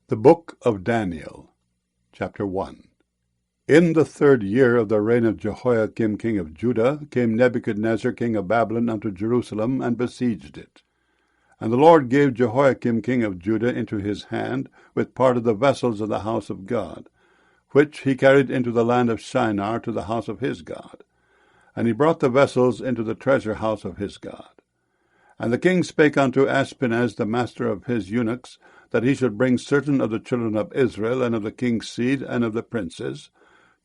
The Book of Daniel, Chapter 1. In the 3rd year of the reign of Jehoiakim king of Judah came Nebuchadnezzar king of Babylon unto Jerusalem, and besieged it. And the Lord gave Jehoiakim king of Judah into his hand, with part of the vessels of the house of God, which he carried into the land of Shinar to the house of his God. And he brought the vessels into the treasure house of his God. And the king spake unto Ashpenaz, the master of his eunuchs, that he should bring certain of the children of Israel, and of the king's seed, and of the princes,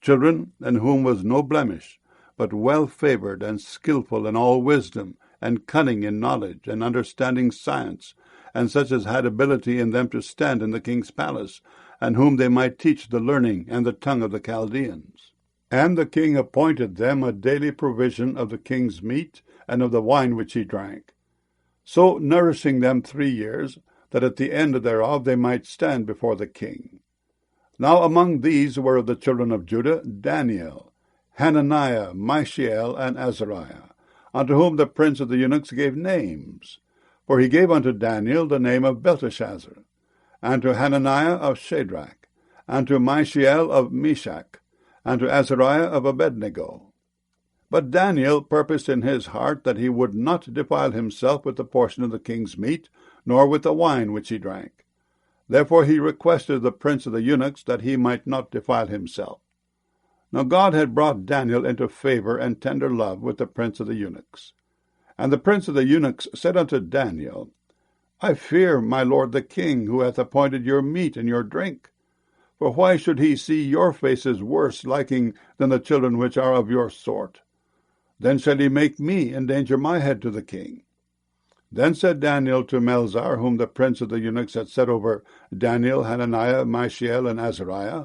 children in whom was no blemish, but well-favored and skillful in all wisdom, and cunning in knowledge, and understanding science, and such as had ability in them to stand in the king's palace, and whom they might teach the learning and the tongue of the Chaldeans. And the king appointed them a daily provision of the king's meat, and of the wine which he drank, so nourishing them 3 years, that at the end thereof they might stand before the king. Now among these were of the children of Judah Daniel, Hananiah, Mishael, and Azariah, unto whom the prince of the eunuchs gave names. For he gave unto Daniel the name of Belteshazzar, and to Hananiah of Shadrach, and to Mishael of Meshach, and to Azariah of Abednego. But Daniel purposed in his heart that he would not defile himself with the portion of the king's meat, nor with the wine which he drank. Therefore he requested the prince of the eunuchs that he might not defile himself. Now God had brought Daniel into favor and tender love with the prince of the eunuchs. And the prince of the eunuchs said unto Daniel, I fear my lord the king, who hath appointed your meat and your drink. For why should he see your faces worse liking than the children which are of your sort? Then shall he make me endanger my head to the king. Then said Daniel to Melzar, whom the prince of the eunuchs had set over Daniel, Hananiah, Mishael, and Azariah,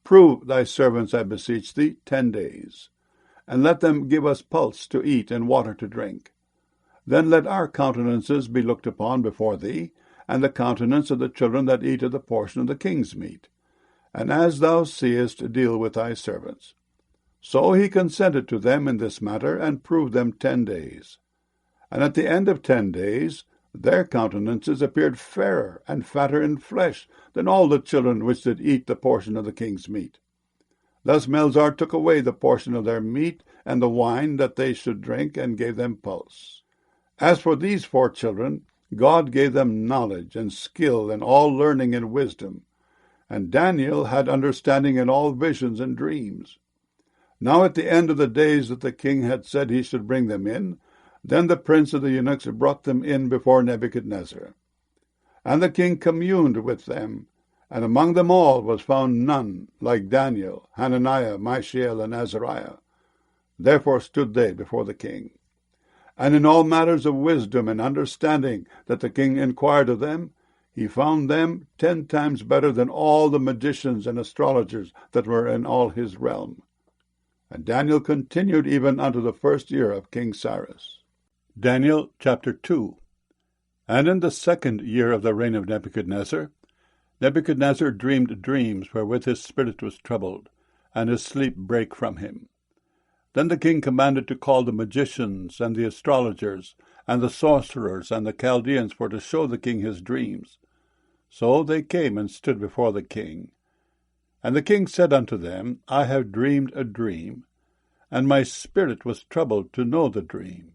Prove thy servants, I beseech thee, 10 days, and let them give us pulse to eat and water to drink. Then let our countenances be looked upon before thee, and the countenance of the children that eat of the portion of the king's meat. And as thou seest, deal with thy servants. So he consented to them in this matter, and proved them 10 days. And at the end of 10 days, their countenances appeared fairer and fatter in flesh than all the children which did eat the portion of the king's meat. Thus Melzar took away the portion of their meat and the wine that they should drink, and gave them pulse. As for these 4 children, God gave them knowledge and skill in all learning and wisdom. And Daniel had understanding in all visions and dreams. Now at the end of the days that the king had said he should bring them in, then the prince of the eunuchs brought them in before Nebuchadnezzar. And the king communed with them, and among them all was found none like Daniel, Hananiah, Mishael, and Azariah. Therefore stood they before the king. And in all matters of wisdom and understanding that the king inquired of them, he found them 10 times better than all the magicians and astrologers that were in all his realm. And Daniel continued even unto the 1st year of King Cyrus. Daniel chapter 2. And in the 2nd year of the reign of Nebuchadnezzar, Nebuchadnezzar dreamed dreams wherewith his spirit was troubled, and his sleep brake from him. Then the king commanded to call the magicians, and the astrologers, and the sorcerers, and the Chaldeans, for to show the king his dreams. So they came and stood before the king. And the king said unto them, I have dreamed a dream, and my spirit was troubled to know the dream.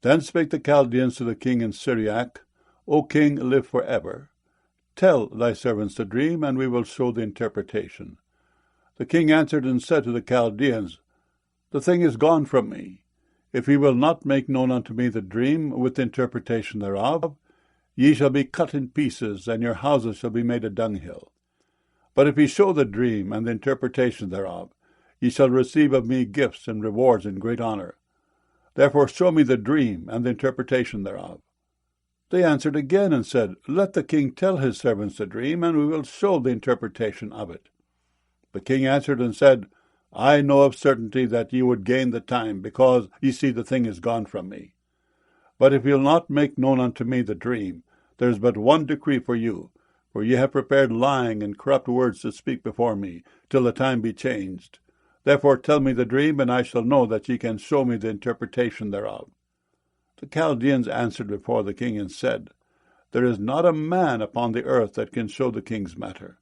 Then spake the Chaldeans to the king in Syriac, O king, live for ever. Tell thy servants the dream, and we will show the interpretation. The king answered and said to the Chaldeans, The thing is gone from me. If ye will not make known unto me the dream with the interpretation thereof, ye shall be cut in pieces, and your houses shall be made a dunghill. But if ye show the dream and the interpretation thereof, ye shall receive of me gifts and rewards and great honor. Therefore show me the dream and the interpretation thereof. They answered again and said, Let the king tell his servants the dream, and we will show the interpretation of it. The king answered and said, I know of certainty that ye would gain the time, because ye see the thing is gone from me. But if ye will not make known unto me the dream, there is but one decree for you, for ye have prepared lying and corrupt words to speak before me, till the time be changed. Therefore tell me the dream, and I shall know that ye can show me the interpretation thereof. The Chaldeans answered before the king and said, there is not a man upon the earth that can show the king's matter.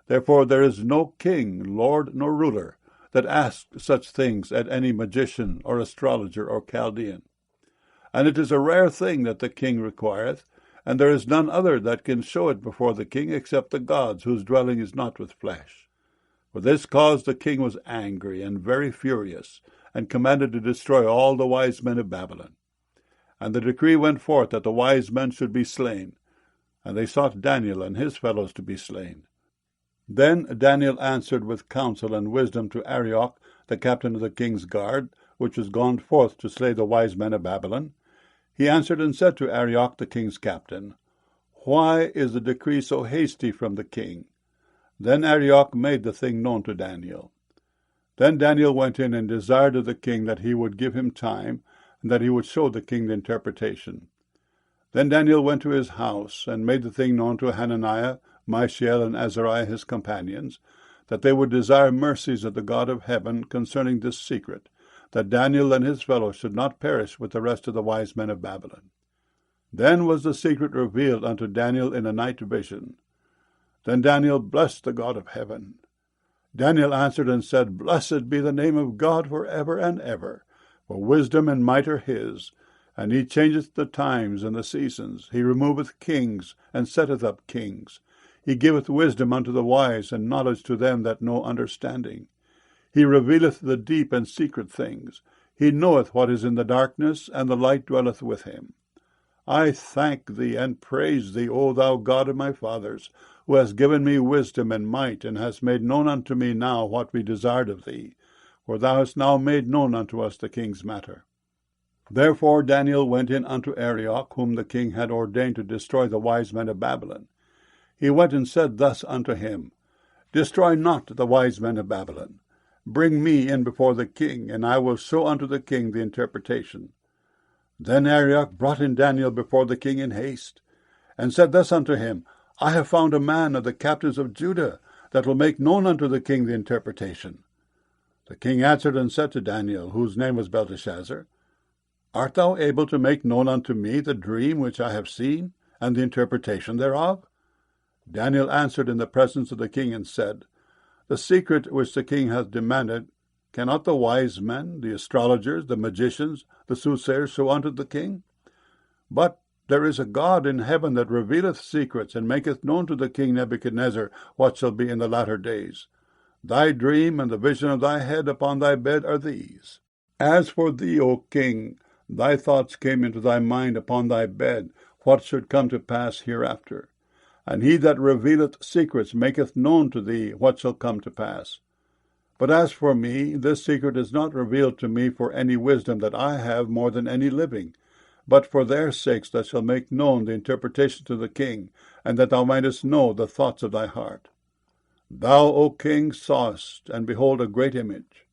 Therefore there is no king, lord, nor ruler, that asks such things at any magician, or astrologer, or Chaldean. And it is a rare thing that the king requireth, and there is none other that can show it before the king, except the gods, whose dwelling is not with flesh. For this cause the king was angry and very furious, and commanded to destroy all the wise men of Babylon. And the decree went forth that the wise men should be slain, and they sought Daniel and his fellows to be slain. Then Daniel answered with counsel and wisdom to Arioch, the captain of the king's guard, which was gone forth to slay the wise men of Babylon. He answered and said to Arioch, the king's captain, Why is the decree so hasty from the king? Then Arioch made the thing known to Daniel. Then Daniel went in and desired of the king that he would give him time, and that he would show the king the interpretation. Then Daniel went to his house, and made the thing known to Hananiah, Mishael, and Azariah his companions, that they would desire mercies of the God of heaven concerning this secret, that Daniel and his fellows should not perish with the rest of the wise men of Babylon. Then was the secret revealed unto Daniel in a night vision. Then Daniel blessed the God of heaven. Daniel answered and said, Blessed be the name of God for ever and ever, for wisdom and might are his, and he changeth the times and the seasons. He removeth kings, and setteth up kings. He giveth wisdom unto the wise, and knowledge to them that know understanding. He revealeth the deep and secret things. He knoweth what is in the darkness, and the light dwelleth with him. I thank thee and praise thee, O thou God of my fathers, who hast given me wisdom and might, and hast made known unto me now what we desired of thee, for thou hast now made known unto us the king's matter. Therefore Daniel went in unto Arioch, whom the king had ordained to destroy the wise men of Babylon. He went and said thus unto him, Destroy not the wise men of Babylon. Bring me in before the king, and I will show unto the king the interpretation. Then Arioch brought in Daniel before the king in haste, and said thus unto him, I have found a man of the captives of Judah, that will make known unto the king the interpretation. The king answered and said to Daniel, whose name was Belteshazzar, Art thou able to make known unto me the dream which I have seen, and the interpretation thereof? Daniel answered in the presence of the king, and said, The secret which the king hath demanded, cannot the wise men, the astrologers, the magicians, the soothsayers show unto the king? But there is a God in heaven that revealeth secrets, and maketh known to the king Nebuchadnezzar what shall be in the latter days. Thy dream and the vision of thy head upon thy bed are these. As for thee, O king, thy thoughts came into thy mind upon thy bed, what should come to pass hereafter. And he that revealeth secrets maketh known to thee what shall come to pass. But as for me, this secret is not revealed to me for any wisdom that I have more than any living, but for their sakes that shall make known the interpretation to the king, and that thou mightest know the thoughts of thy heart. Thou, O king, sawest, and behold, a great image.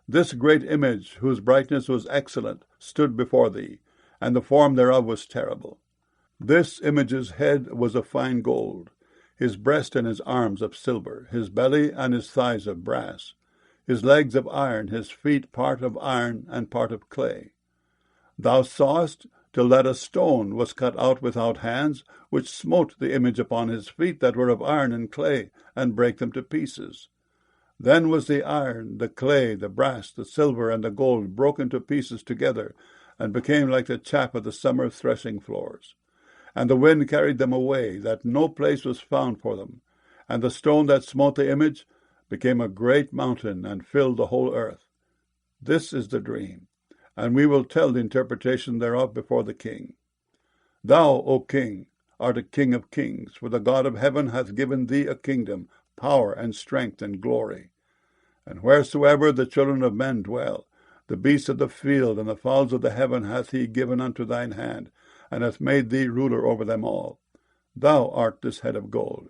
This great image, whose brightness was excellent, stood before thee, and the form thereof was terrible. This image's head was of fine gold, his breast and his arms of silver, his belly and his thighs of brass, his legs of iron, his feet part of iron and part of clay. Thou sawest till that a stone was cut out without hands, which smote the image upon his feet that were of iron and clay, and brake them to pieces. Then was the iron, the clay, the brass, the silver, and the gold broken to pieces together, and became like the chaff of the summer threshing floors. And the wind carried them away, that no place was found for them. And the stone that smote the image became a great mountain, and filled the whole earth. This is the dream, and we will tell the interpretation thereof before the king. Thou, O king, art a king of kings, for the God of heaven hath given thee a kingdom, power, and strength, and glory. And wheresoever the children of men dwell, the beasts of the field and the fowls of the heaven hath he given unto thine hand, and hath made thee ruler over them all. Thou art this head of gold.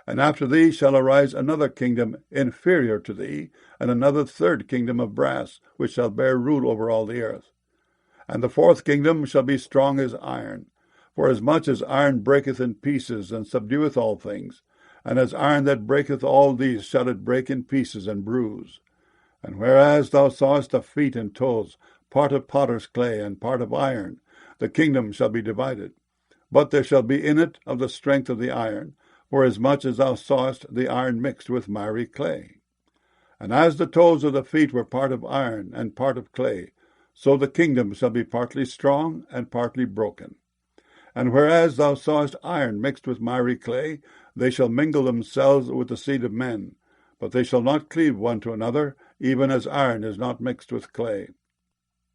And after thee shall arise another kingdom inferior to thee, and another third kingdom of brass, which shall bear rule over all the earth. And the fourth kingdom shall be strong as iron, for as much as iron breaketh in pieces, and subdueth all things, and as iron that breaketh all these shall it break in pieces and bruise. And whereas thou sawest the feet and toes, part of potter's clay and part of iron, the kingdom shall be divided. But there shall be in it of the strength of the iron, forasmuch as thou sawest the iron mixed with miry clay. And as the toes of the feet were part of iron and part of clay, so the kingdom shall be partly strong and partly broken. And whereas thou sawest iron mixed with miry clay, they shall mingle themselves with the seed of men, but they shall not cleave one to another, even as iron is not mixed with clay.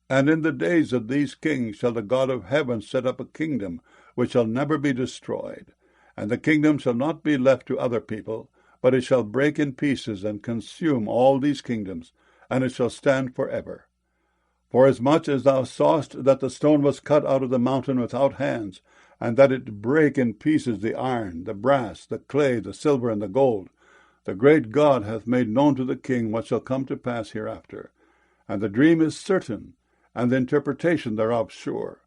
And in the days of these kings shall the God of heaven set up a kingdom which shall never be destroyed, and the kingdom shall not be left to other people, but it shall break in pieces and consume all these kingdoms, and it shall stand forever. Forasmuch as thou sawest that the stone was cut out of the mountain without hands, and that it brake in pieces the iron, the brass, the clay, the silver, and the gold, the great God hath made known to the king what shall come to pass hereafter. And the dream is certain, and the interpretation thereof sure.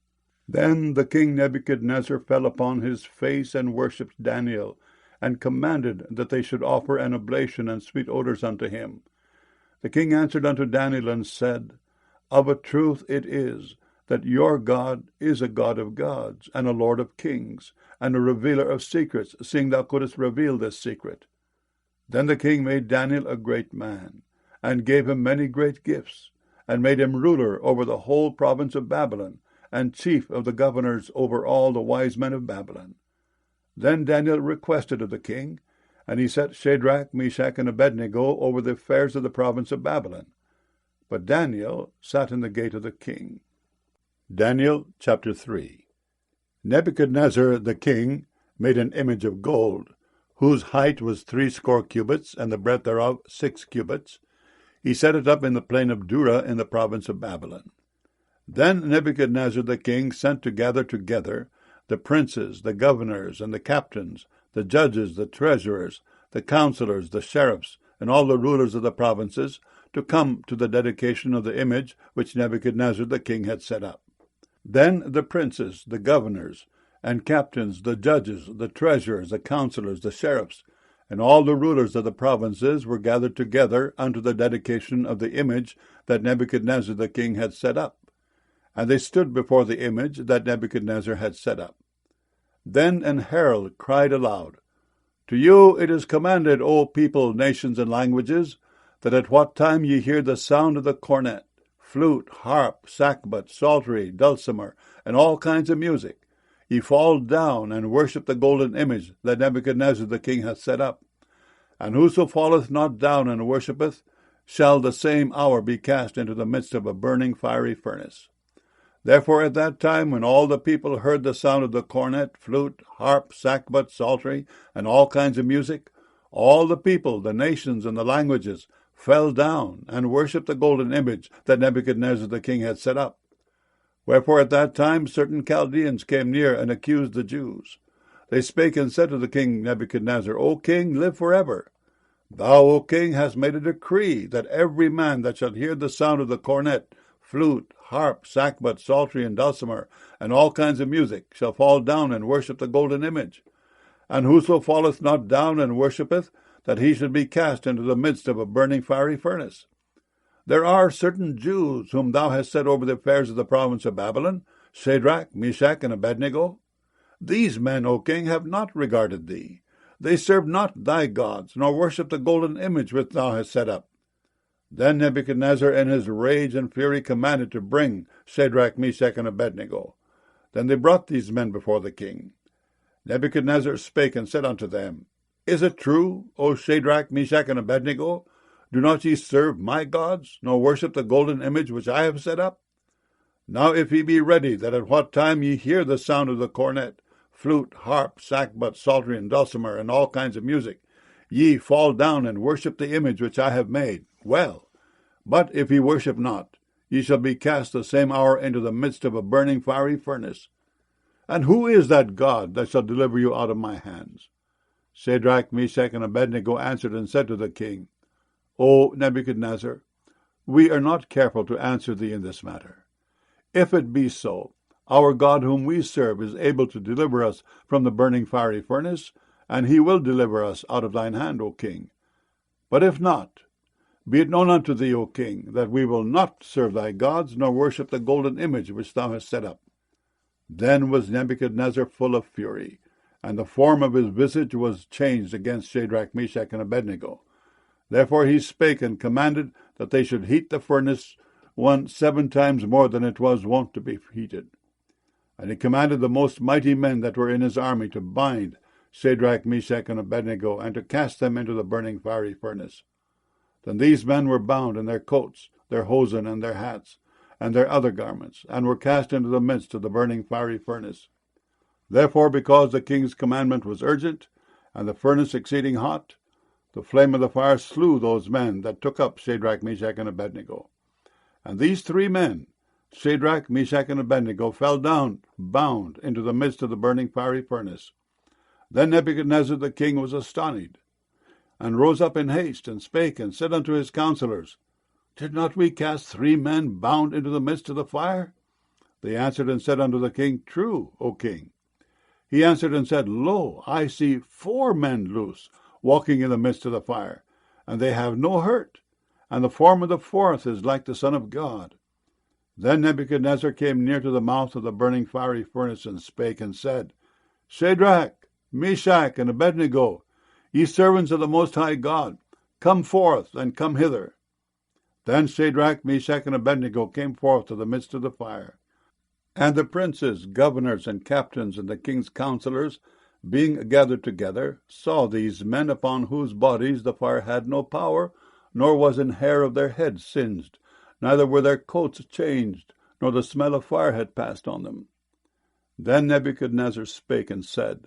Then the king Nebuchadnezzar fell upon his face and worshipped Daniel, and commanded that they should offer an oblation and sweet odors unto him. The king answered unto Daniel and said, Of a truth it is, that your God is a God of gods, and a Lord of kings, and a revealer of secrets, seeing thou couldst reveal this secret. Then the king made Daniel a great man, and gave him many great gifts, and made him ruler over the whole province of Babylon, and chief of the governors over all the wise men of Babylon. Then Daniel requested of the king, and he set Shadrach, Meshach, and Abednego over the affairs of the province of Babylon. But Daniel sat in the gate of the king. Daniel chapter 3. Nebuchadnezzar the king made an image of gold, whose height was 60 cubits, and the breadth thereof 6 cubits. He set it up in the plain of Dura in the province of Babylon. Then Nebuchadnezzar the king sent to gather together the princes, the governors, and the captains, the judges, the treasurers, the counselors, the sheriffs, and all the rulers of the provinces, to come to the dedication of the image which Nebuchadnezzar the king had set up. Then the princes, the governors, and captains, the judges, the treasurers, the counselors, the sheriffs, and all the rulers of the provinces were gathered together unto the dedication of the image that Nebuchadnezzar the king had set up. And they stood before the image that Nebuchadnezzar had set up. Then an herald cried aloud, To you it is commanded, O people, nations, and languages, that at what time ye hear the sound of the cornet, flute, harp, sackbut, psaltery, dulcimer, and all kinds of music, ye fall down and worship the golden image that Nebuchadnezzar the king hath set up. And whoso falleth not down and worshippeth, shall the same hour be cast into the midst of a burning fiery furnace. Therefore at that time, when all the people heard the sound of the cornet, flute, harp, sackbut, psaltery, and all kinds of music, all the people, the nations, and the languages fell down and worshipped the golden image that Nebuchadnezzar the king had set up. Wherefore at that time certain Chaldeans came near and accused the Jews. They spake and said to the king Nebuchadnezzar, O king, live forever. Thou, O king, hast made a decree that every man that shall hear the sound of the cornet, flute, harp, sackbut, psaltery, and dulcimer, and all kinds of music, shall fall down and worship the golden image. And whoso falleth not down and worshippeth, that he should be cast into the midst of a burning fiery furnace. There are certain Jews whom thou hast set over the affairs of the province of Babylon, Shadrach, Meshach, and Abednego. These men, O king, have not regarded thee. They serve not thy gods, nor worship the golden image which thou hast set up. Then Nebuchadnezzar in his rage and fury commanded to bring Shadrach, Meshach, and Abednego. Then they brought these men before the king. Nebuchadnezzar spake and said unto them, Is it true, O Shadrach, Meshach, and Abednego? Do not ye serve my gods, nor worship the golden image which I have set up? Now if ye be ready, that at what time ye hear the sound of the cornet, flute, harp, sackbut, psaltery, and dulcimer, and all kinds of music, ye fall down and worship the image which I have made, well. But if ye worship not, ye shall be cast the same hour into the midst of a burning fiery furnace. And who is that God that shall deliver you out of my hands? Shadrach, Meshach, and Abednego answered and said to the king, O Nebuchadnezzar, we are not careful to answer thee in this matter. If it be so, our God whom we serve is able to deliver us from the burning fiery furnace, and he will deliver us out of thine hand, O king. But if not, be it known unto thee, O king, that we will not serve thy gods, nor worship the golden image which thou hast set up. Then was Nebuchadnezzar full of fury, and the form of his visage was changed against Shadrach, Meshach, and Abednego. Therefore he spake and commanded that they should heat the furnace 7 times more than it was wont to be heated. And he commanded the most mighty men that were in his army to bind Shadrach, Meshach, and Abednego, and to cast them into the burning fiery furnace. Then these men were bound in their coats, their hosen, and their hats, and their other garments, and were cast into the midst of the burning fiery furnace. Therefore, because the king's commandment was urgent, and the furnace exceeding hot, the flame of the fire slew those men that took up Shadrach, Meshach, and Abednego. And these 3 men, Shadrach, Meshach, and Abednego, fell down, bound, into the midst of the burning fiery furnace. Then Nebuchadnezzar the king was astonished, and rose up in haste, and spake, and said unto his counselors, Did not we cast 3 men bound into the midst of the fire? They answered and said unto the king, True, O king. He answered and said, Lo, I see 4 men loose, walking in the midst of the fire, and they have no hurt, and the form of the 4th is like the Son of God. Then Nebuchadnezzar came near to the mouth of the burning fiery furnace, and spake and said, Shadrach, Meshach, and Abednego, ye servants of the Most High God, come forth, and come hither. Then Shadrach, Meshach, and Abednego came forth to the midst of the fire. And the princes, governors, and captains, and the king's counselors, being gathered together, saw these men upon whose bodies the fire had no power, nor was an hair of their heads singed, neither were their coats changed, nor the smell of fire had passed on them. Then Nebuchadnezzar spake and said,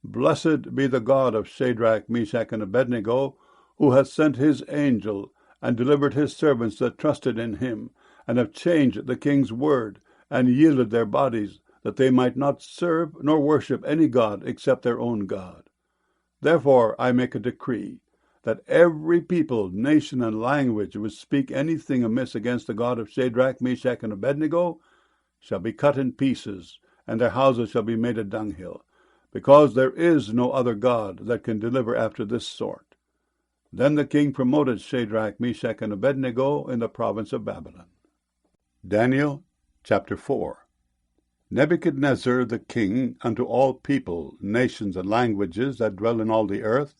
Blessed be the God of Shadrach, Meshach, and Abednego, who hath sent his angel, and delivered his servants that trusted in him, and have changed the king's word, and yielded their bodies, that they might not serve nor worship any god except their own God. Therefore I make a decree, that every people, nation, and language which speak anything amiss against the God of Shadrach, Meshach, and Abednego shall be cut in pieces, and their houses shall be made a dunghill, because there is no other God that can deliver after this sort. Then the king promoted Shadrach, Meshach, and Abednego in the province of Babylon. Daniel chapter 4. Nebuchadnezzar the king unto all people, nations, and languages that dwell in all the earth,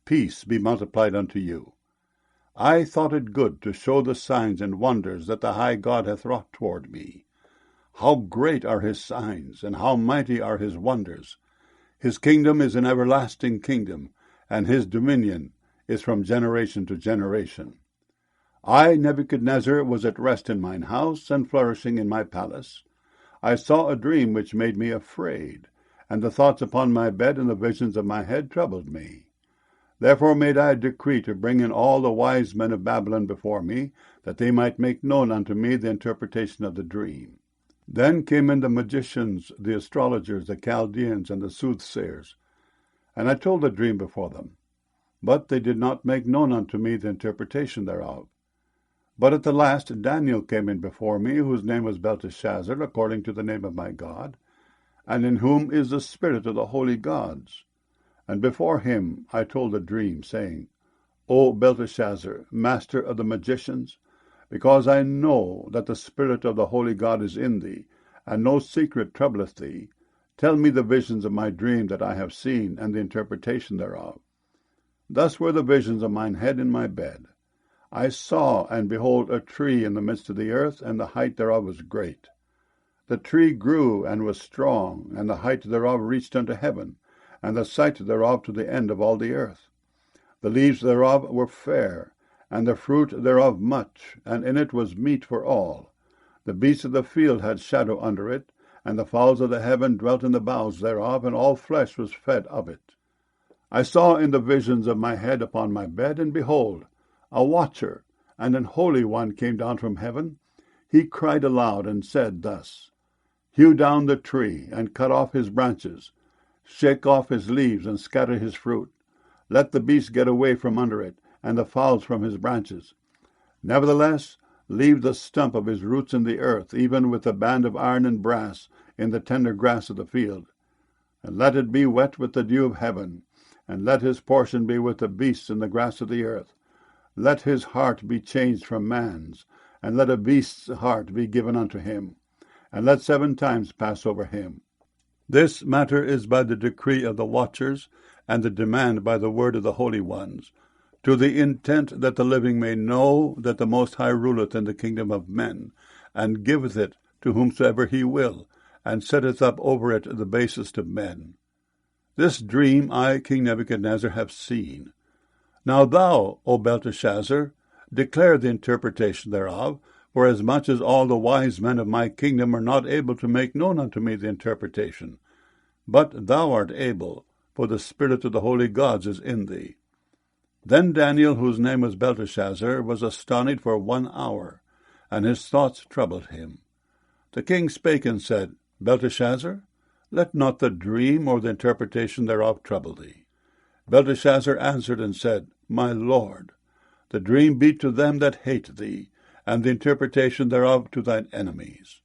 peace be multiplied unto you. I thought it good to show the signs and wonders that the high God hath wrought toward me. How great are his signs, and how mighty are his wonders! His kingdom is an everlasting kingdom, and his dominion is from generation to generation. I, Nebuchadnezzar, was at rest in mine house, and flourishing in my palace. I saw a dream which made me afraid, and the thoughts upon my bed and the visions of my head troubled me. Therefore made I a decree to bring in all the wise men of Babylon before me, that they might make known unto me the interpretation of the dream. Then came in the magicians, the astrologers, the Chaldeans, and the soothsayers, and I told the dream before them. But they did not make known unto me the interpretation thereof. But at the last Daniel came in before me, whose name was Belteshazzar, according to the name of my God, and in whom is the spirit of the holy gods. And before him I told a dream, saying, O Belteshazzar, master of the magicians, because I know that the spirit of the holy God is in thee, and no secret troubleth thee, tell me the visions of my dream that I have seen, and the interpretation thereof. Thus were the visions of mine head in my bed. I saw, and behold, a tree in the midst of the earth, and the height thereof was great. The tree grew, and was strong, and the height thereof reached unto heaven, and the sight thereof to the end of all the earth. The leaves thereof were fair, and the fruit thereof much, and in it was meat for all. The beasts of the field had shadow under it, and the fowls of the heaven dwelt in the boughs thereof, and all flesh was fed of it. I saw in the visions of my head upon my bed, and behold, a watcher, and an holy one came down from heaven. He cried aloud, and said thus, Hew down the tree, and cut off his branches, shake off his leaves, and scatter his fruit. Let the beasts get away from under it, and the fowls from his branches. Nevertheless, leave the stump of his roots in the earth, even with the band of iron and brass in the tender grass of the field. And let it be wet with the dew of heaven, and let his portion be with the beasts in the grass of the earth. Let his heart be changed from man's, and let a beast's heart be given unto him. and let 7 times pass over him. This matter is by the decree of the watchers, and the demand by the word of the holy ones, to the intent that the living may know that the Most High ruleth in the kingdom of men, and giveth it to whomsoever he will, and setteth up over it the basest of men. This dream I, King Nebuchadnezzar, have seen. Now thou, O Belteshazzar, declare the interpretation thereof, forasmuch as all the wise men of my kingdom are not able to make known unto me the interpretation. But thou art able, for the spirit of the holy gods is in thee. Then Daniel, whose name was Belteshazzar, was astonished for 1 hour, and his thoughts troubled him. The king spake and said, Belteshazzar, let not the dream or the interpretation thereof trouble thee. Belteshazzar answered and said, My lord, the dream be to them that hate thee, and the interpretation thereof to thine enemies.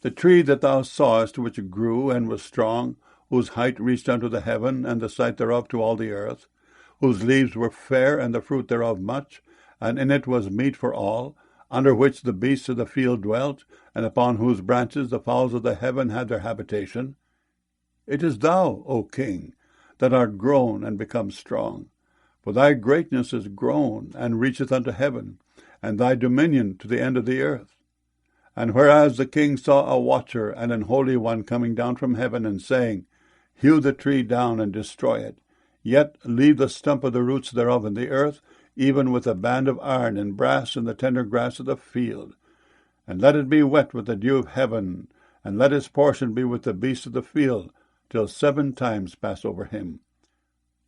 The tree that thou sawest, which grew and was strong, whose height reached unto the heaven, and the sight thereof to all the earth, whose leaves were fair, and the fruit thereof much, and in it was meat for all, under which the beasts of the field dwelt, and upon whose branches the fowls of the heaven had their habitation. It is thou, O king, that art grown and become strong. For thy greatness is grown, and reacheth unto heaven, and thy dominion to the end of the earth. And whereas the king saw a watcher and an holy one coming down from heaven, and saying, Hew the tree down and destroy it, yet leave the stump of the roots thereof in the earth, even with a band of iron and brass and the tender grass of the field. And let it be wet with the dew of heaven, and let his portion be with the beasts of the field, till 7 times pass over him.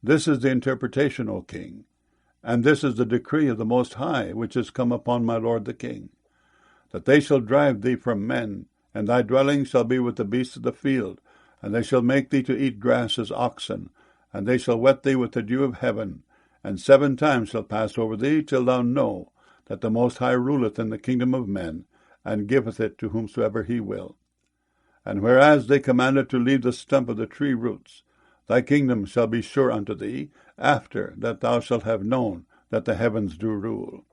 This is the interpretation, O king, and this is the decree of the Most High, which is come upon my lord the king, that they shall drive thee from men, and thy dwelling shall be with the beasts of the field, and they shall make thee to eat grass as oxen, and they shall wet thee with the dew of heaven, and 7 times shall pass over thee, till thou know that the Most High ruleth in the kingdom of men, and giveth it to whomsoever he will. And whereas they commanded to leave the stump of the tree roots, thy kingdom shall be sure unto thee, after that thou shalt have known that the heavens do rule.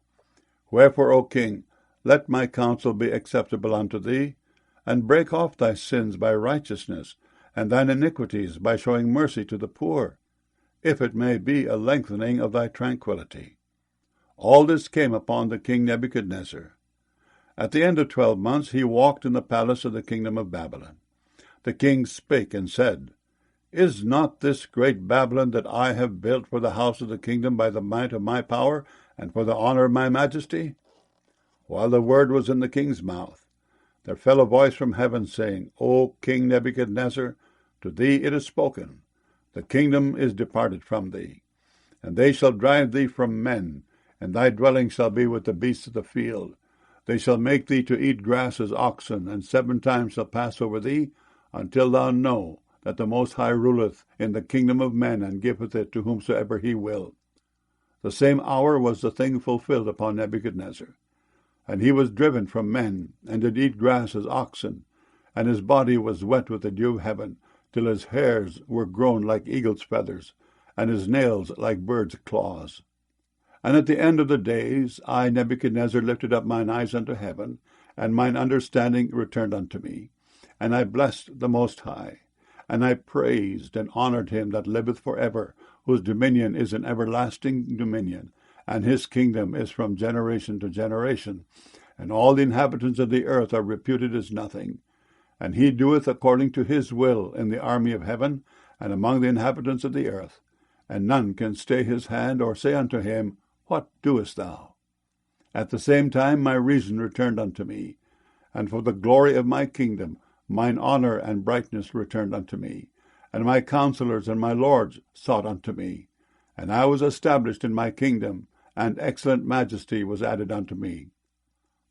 Wherefore, O king, let my counsel be acceptable unto thee, and break off thy sins by righteousness, and thine iniquities by showing mercy to the poor, if it may be a lengthening of thy tranquillity. All this came upon the king Nebuchadnezzar. At the end of 12 months he walked in the palace of the kingdom of Babylon. The king spake and said, Is not this great Babylon that I have built for the house of the kingdom by the might of my power, and for the honor of my majesty? While the word was in the king's mouth, there fell a voice from heaven, saying, O King Nebuchadnezzar, to thee it is spoken, the kingdom is departed from thee, and they shall drive thee from men, and thy dwelling shall be with the beasts of the field. They shall make thee to eat grass as oxen, and 7 times shall pass over thee, until thou know that the Most High ruleth in the kingdom of men, and giveth it to whomsoever he will. The same hour was the thing fulfilled upon Nebuchadnezzar. And he was driven from men, and did eat grass as oxen, and his body was wet with the dew of heaven, till his hairs were grown like eagle's feathers, and his nails like birds' claws. And at the end of the days I, Nebuchadnezzar, lifted up mine eyes unto heaven, and mine understanding returned unto me. And I blessed the Most High, and I praised and honored him that liveth for ever, whose dominion is an everlasting dominion, and his kingdom is from generation to generation. And all the inhabitants of the earth are reputed as nothing. And he doeth according to his will in the army of heaven, and among the inhabitants of the earth. And none can stay his hand, or say unto him, What doest thou? At the same time my reason returned unto me, and for the glory of my kingdom mine honor and brightness returned unto me, and my counselors and my lords sought unto me. And I was established in my kingdom, and excellent majesty was added unto me.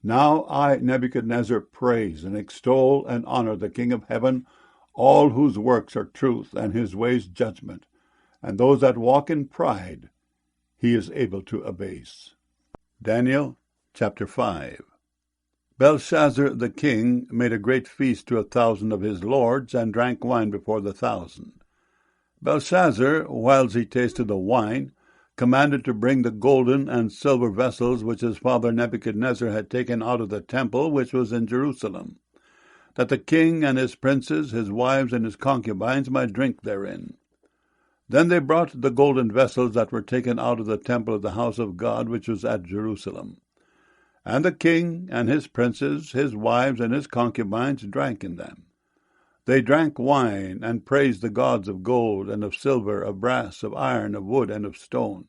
Now I, Nebuchadnezzar, praise and extol and honor the King of heaven, all whose works are truth, and his ways judgment, and those that walk in pride he is able to abase. Daniel chapter 5. Belshazzar the king made a great feast to 1,000 of his lords, and drank wine before the 1,000. Belshazzar, whiles he tasted the wine, commanded to bring the golden and silver vessels which his father Nebuchadnezzar had taken out of the temple which was in Jerusalem. that the king and his princes, his wives, and his concubines might drink therein. Then they brought the golden vessels that were taken out of the temple of the house of God, which was at Jerusalem. And the king and his princes, his wives, and his concubines drank in them. They drank wine, and praised the gods of gold, and of silver, of brass, of iron, of wood, and of stone.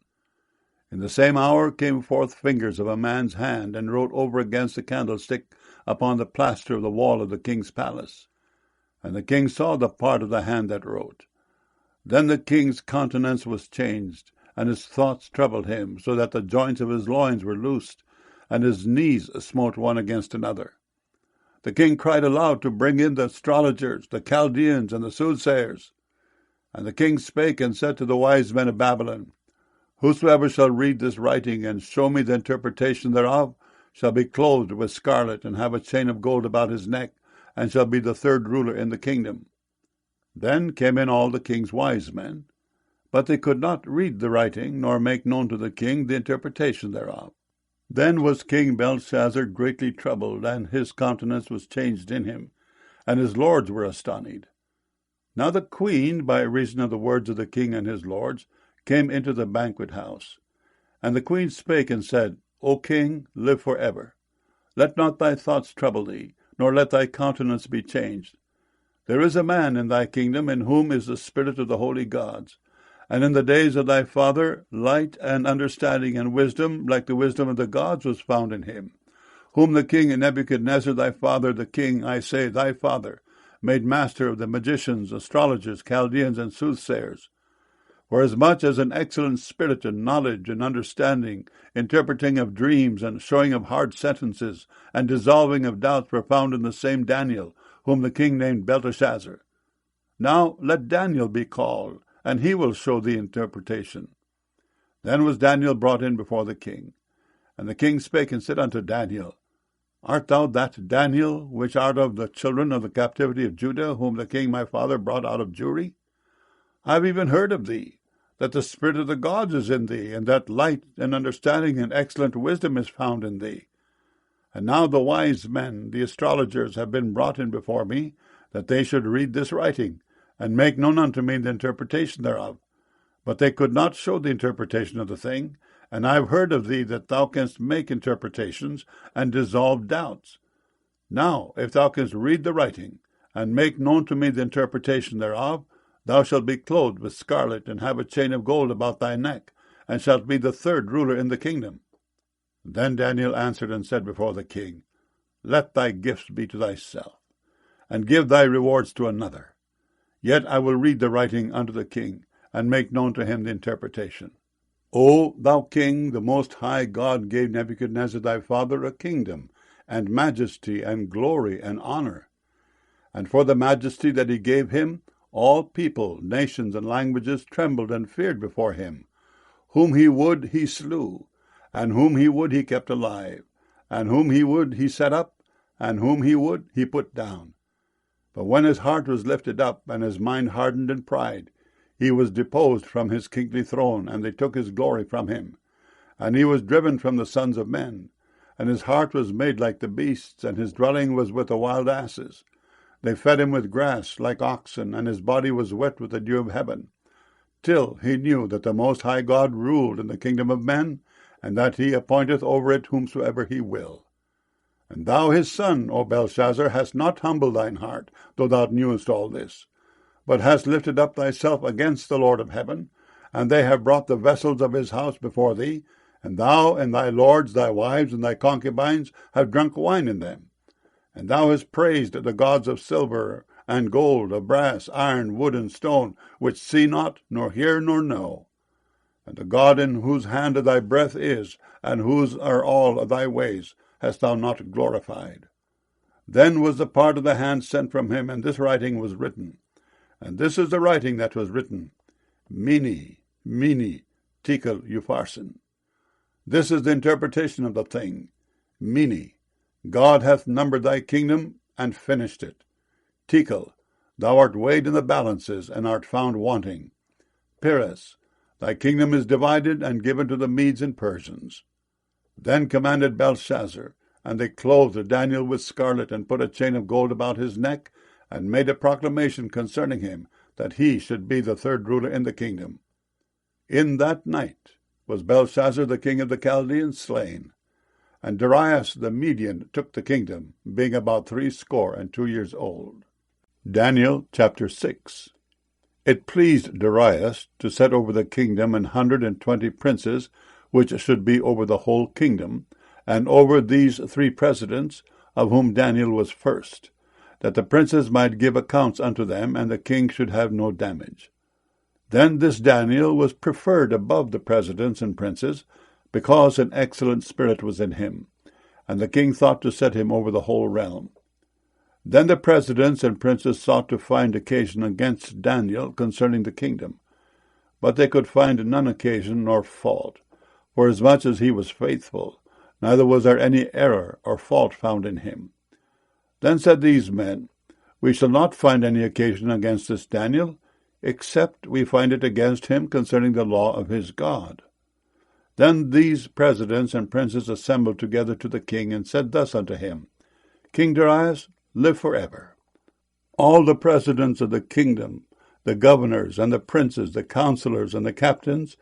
In the same hour came forth fingers of a man's hand, and wrote over against the candlestick upon the plaster of the wall of the king's palace. And the king saw the part of the hand that wrote. Then the king's countenance was changed, and his thoughts troubled him, so that the joints of his loins were loosed, and his knees smote one against another. The king cried aloud to bring in the astrologers, the Chaldeans, and the soothsayers. And the king spake and said to the wise men of Babylon, Whosoever shall read this writing, and show me the interpretation thereof, shall be clothed with scarlet, and have a chain of gold about his neck, and shall be the third ruler in the kingdom. Then came in all the king's wise men, but they could not read the writing, nor make known to the king the interpretation thereof. Then was King Belshazzar greatly troubled, and his countenance was changed in him, and his lords were astonied. Now the queen, by reason of the words of the king and his lords, came into the banquet house. And the queen spake and said, O king, live for ever. Let not thy thoughts trouble thee, nor let thy countenance be changed. There is a man in thy kingdom in whom is the spirit of the holy gods. And in the days of thy father, light and understanding and wisdom, like the wisdom of the gods, was found in him, whom the king Nebuchadnezzar thy father, the king, I say, thy father, made master of the magicians, astrologers, Chaldeans, and soothsayers. For as much as an excellent spirit and knowledge and understanding, interpreting of dreams and showing of hard sentences, and dissolving of doubts were found in the same Daniel, whom the king named Belteshazzar. Now let Daniel be called, and he will show the interpretation. Then was Daniel brought in before the king. And the king spake and said unto Daniel, Art thou that Daniel, which art of the children of the captivity of Judah, whom the king my father brought out of Jewry? I have even heard of thee, that the spirit of the gods is in thee, and that light and understanding and excellent wisdom is found in thee. And now the wise men, the astrologers, have been brought in before me, that they should read this writing, and make known unto me the interpretation thereof. But they could not show the interpretation of the thing, and I have heard of thee that thou canst make interpretations, and dissolve doubts. Now, if thou canst read the writing, and make known to me the interpretation thereof, thou shalt be clothed with scarlet, and have a chain of gold about thy neck, and shalt be the third ruler in the kingdom. Then Daniel answered and said before the king, Let thy gifts be to thyself, and give thy rewards to another. Yet I will read the writing unto the king, and make known to him the interpretation. O thou king, the most high God gave Nebuchadnezzar thy father a kingdom, and majesty, and glory, and honor. And for the majesty that he gave him, all people, nations, and languages trembled and feared before him. Whom he would he slew, and whom he would he kept alive, and whom he would he set up, and whom he would he put down. But when his heart was lifted up, and his mind hardened in pride, he was deposed from his kingly throne, and they took his glory from him. And he was driven from the sons of men, and his heart was made like the beasts, and his dwelling was with the wild asses. They fed him with grass like oxen, and his body was wet with the dew of heaven, till he knew that the Most High God ruled in the kingdom of men, and that he appointeth over it whomsoever he will. And thou his son, O Belshazzar, hast not humbled thine heart, though thou knewest all this, but hast lifted up thyself against the Lord of heaven, and they have brought the vessels of his house before thee, and thou and thy lords, thy wives, and thy concubines have drunk wine in them. And thou hast praised the gods of silver and gold, of brass, iron, wood, and stone, which see not, nor hear, nor know. And the God in whose hand thy breath is, and whose are all thy ways, hast thou not glorified. Then was the part of the hand sent from him, and this writing was written. And this is the writing that was written, Mene, Mene, Tekel, Upharsin. This is the interpretation of the thing. Mene, God hath numbered thy kingdom, and finished it. Tekel, thou art weighed in the balances, and art found wanting. Peres, thy kingdom is divided, and given to the Medes and Persians. Then commanded Belshazzar, And they clothed Daniel with scarlet, and put a chain of gold about his neck, and made a proclamation concerning him, that he should be the third ruler in the kingdom. In that night was Belshazzar the king of the Chaldeans slain, and Darius the Median took the kingdom, being about 62 years old. Daniel chapter 6. It pleased Darius to set over the kingdom 120 princes, which should be over the whole kingdom, and over these 3 presidents, of whom Daniel was first, that the princes might give accounts unto them, and the king should have no damage. Then this Daniel was preferred above the presidents and princes, because an excellent spirit was in him, and the king thought to set him over the whole realm. Then the presidents and princes sought to find occasion against Daniel concerning the kingdom, but they could find none occasion nor fault, forasmuch as he was faithful, neither was there any error or fault found in him. Then said these men, We shall not find any occasion against this Daniel, except we find it against him concerning the law of his God. Then these presidents and princes assembled together to the king, and said thus unto him, King Darius, live forever. All the presidents of the kingdom, the governors and the princes, the counselors and the captains,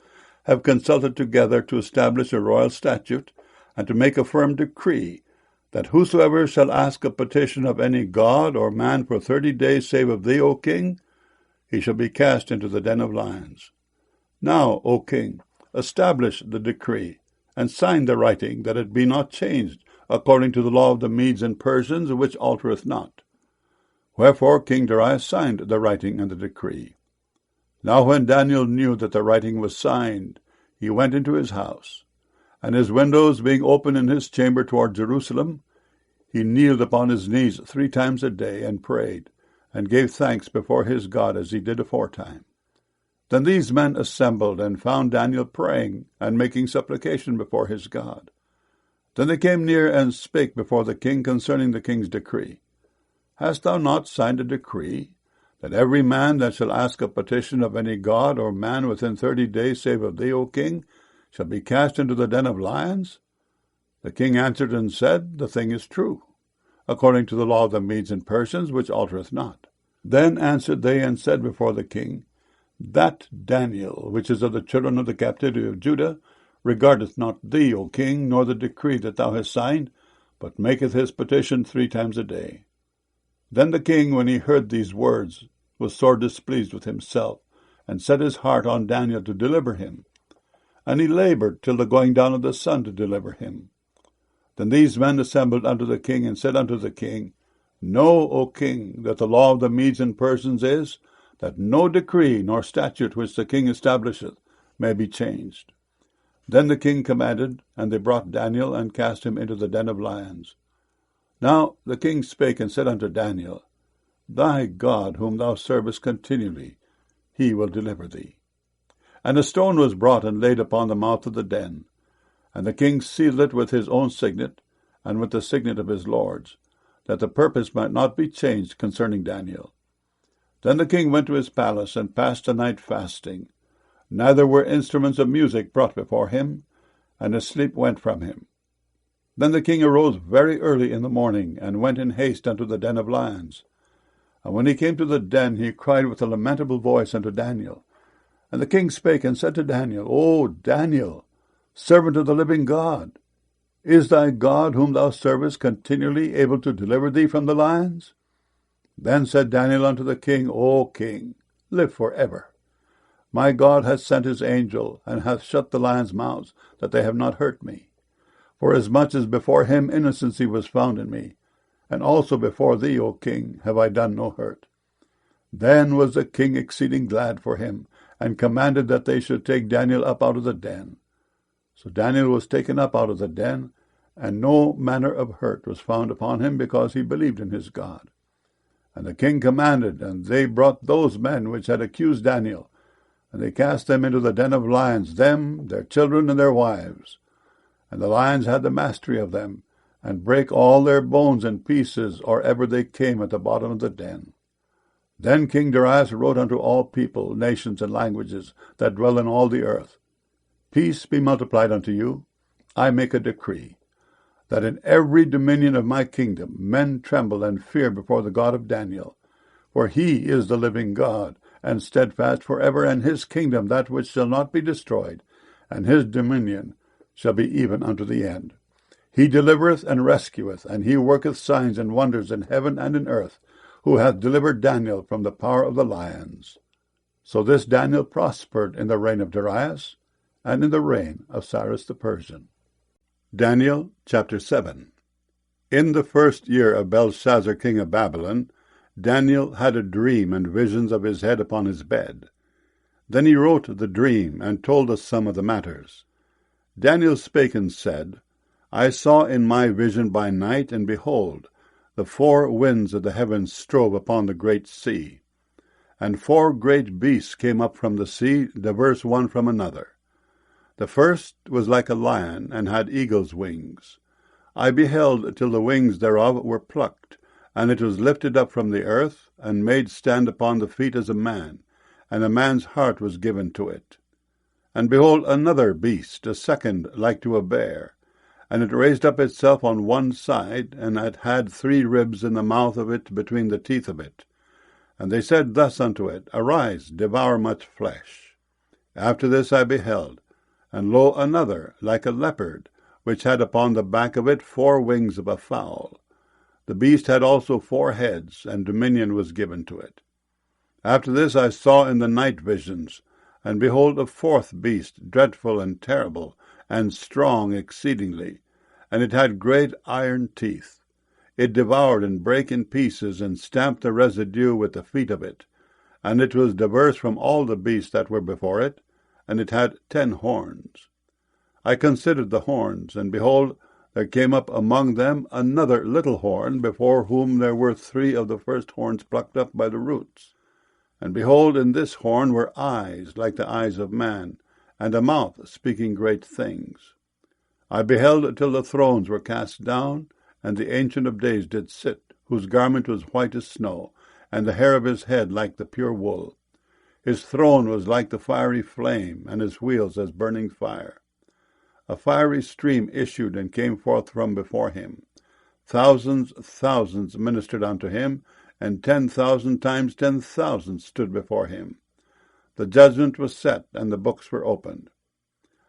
have consulted together to establish a royal statute, and to make a firm decree, that whosoever shall ask a petition of any god or man for 30 days, save of thee, O king, he shall be cast into the den of lions. Now, O king, establish the decree, and sign the writing, that it be not changed, according to the law of the Medes and Persians, which altereth not. Wherefore King Darius signed the writing and the decree. Now when Daniel knew that the writing was signed, he went into his house, and his windows being open in his chamber toward Jerusalem, he kneeled upon his knees 3 times a day, and prayed, and gave thanks before his God, as he did aforetime. Then these men assembled, and found Daniel praying, and making supplication before his God. Then they came near, and spake before the king concerning the king's decree. Hast thou not signed a decree, that every man that shall ask a petition of any god or man within 30 days, save of thee, O king, shall be cast into the den of lions? The king answered and said, The thing is true, according to the law of the Medes and Persians, which altereth not. Then answered they and said before the king, That Daniel, which is of the children of the captivity of Judah, regardeth not thee, O king, nor the decree that thou hast signed, but maketh his petition 3 times a day. Then the king, when he heard these words, was sore displeased with himself, and set his heart on Daniel to deliver him. And he labored till the going down of the sun to deliver him. Then these men assembled unto the king, and said unto the king, Know, O king, that the law of the Medes and Persians is, that no decree nor statute which the king establisheth may be changed. Then the king commanded, and they brought Daniel, and cast him into the den of lions. Now the king spake and said unto Daniel, Thy God, whom thou servest continually, he will deliver thee. And a stone was brought and laid upon the mouth of the den, and the king sealed it with his own signet, and with the signet of his lords, that the purpose might not be changed concerning Daniel. Then the king went to his palace, and passed the night fasting. Neither were instruments of music brought before him, and his sleep went from him. Then the king arose very early in the morning, and went in haste unto the den of lions. And when he came to the den, he cried with a lamentable voice unto Daniel. And the king spake and said to Daniel, O Daniel, servant of the living God, is thy God, whom thou servest, continually able to deliver thee from the lions? Then said Daniel unto the king, O king, live forever. My God hath sent his angel, and hath shut the lions' mouths, that they have not hurt me. Forasmuch as before him innocency was found in me, and also before thee, O king, have I done no hurt. Then was the king exceeding glad for him, and commanded that they should take Daniel up out of the den. So Daniel was taken up out of the den, and no manner of hurt was found upon him, because he believed in his God. And the king commanded, and they brought those men which had accused Daniel, and they cast them into the den of lions, them, their children, and their wives. And the lions had the mastery of them, and brake all their bones in pieces, or ever they came at the bottom of the den. Then King Darius wrote unto all people, nations, and languages, that dwell in all the earth, Peace be multiplied unto you. I make a decree, that in every dominion of my kingdom men tremble and fear before the God of Daniel. For he is the living God, and steadfast forever, and his kingdom that which shall not be destroyed, and his dominion shall be even unto the end. He delivereth and rescueth, and he worketh signs and wonders in heaven and in earth, who hath delivered Daniel from the power of the lions. So this Daniel prospered in the reign of Darius, and in the reign of Cyrus the Persian. Daniel chapter 7. In the 1st year of Belshazzar king of Babylon, Daniel had a dream and visions of his head upon his bed. Then he wrote the dream, and told us some of the matters. Daniel spake and said, I saw in my vision by night, and behold, the 4 winds of the heavens strove upon the great sea. And 4 great beasts came up from the sea, diverse one from another. The first was like a lion, and had eagle's wings. I beheld till the wings thereof were plucked, and it was lifted up from the earth, and made stand upon the feet as a man, and a man's heart was given to it. And behold, another beast, a second, like to a bear, and it raised up itself on one side, and it had 3 ribs in the mouth of it between the teeth of it. And they said thus unto it, Arise, devour much flesh. After this I beheld, and lo, another, like a leopard, which had upon the back of it 4 wings of a fowl. The beast had also 4 heads, and dominion was given to it. After this I saw in the night visions, and behold, a 4th beast, dreadful and terrible, and strong exceedingly, and it had great iron teeth. It devoured and brake in pieces, and stamped the residue with the feet of it. And it was diverse from all the beasts that were before it, and it had 10 horns. I considered the horns, and behold, there came up among them another little horn, before whom there were 3 of the first horns plucked up by the roots. And behold, in this horn were eyes like the eyes of man, and a mouth speaking great things. I beheld till the thrones were cast down, and the Ancient of Days did sit, whose garment was white as snow, and the hair of his head like the pure wool. His throne was like the fiery flame, and his wheels as burning fire. A fiery stream issued and came forth from before him. Thousands ministered unto him, and 10,000 times 10,000 stood before him. The judgment was set, and the books were opened.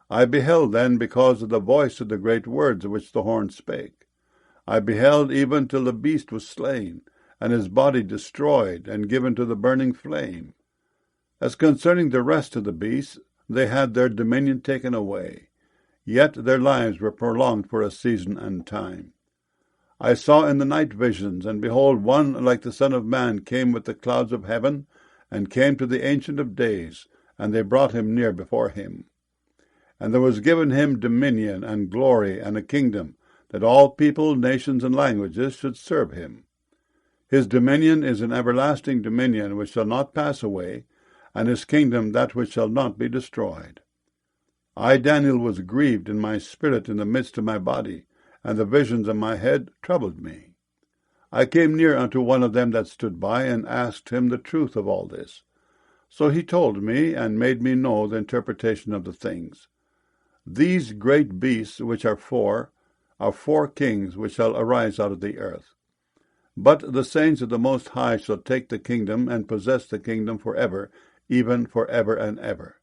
I beheld then because of the voice of the great words which the horn spake. I beheld even till the beast was slain, and his body destroyed, and given to the burning flame. As concerning the rest of the beasts, they had their dominion taken away, yet their lives were prolonged for a season and time. I saw in the night visions, and behold, one like the Son of Man came with the clouds of heaven, and came to the Ancient of Days, and they brought him near before him. And there was given him dominion and glory and a kingdom, that all people, nations, and languages should serve him. His dominion is an everlasting dominion which shall not pass away, and his kingdom that which shall not be destroyed. I, Daniel, was grieved in my spirit in the midst of my body, and the visions of my head troubled me. I came near unto one of them that stood by, and asked him the truth of all this. So he told me, and made me know the interpretation of the things. These great beasts, which are 4 kings which shall arise out of the earth. But the saints of the Most High shall take the kingdom, and possess the kingdom forever, even forever and ever.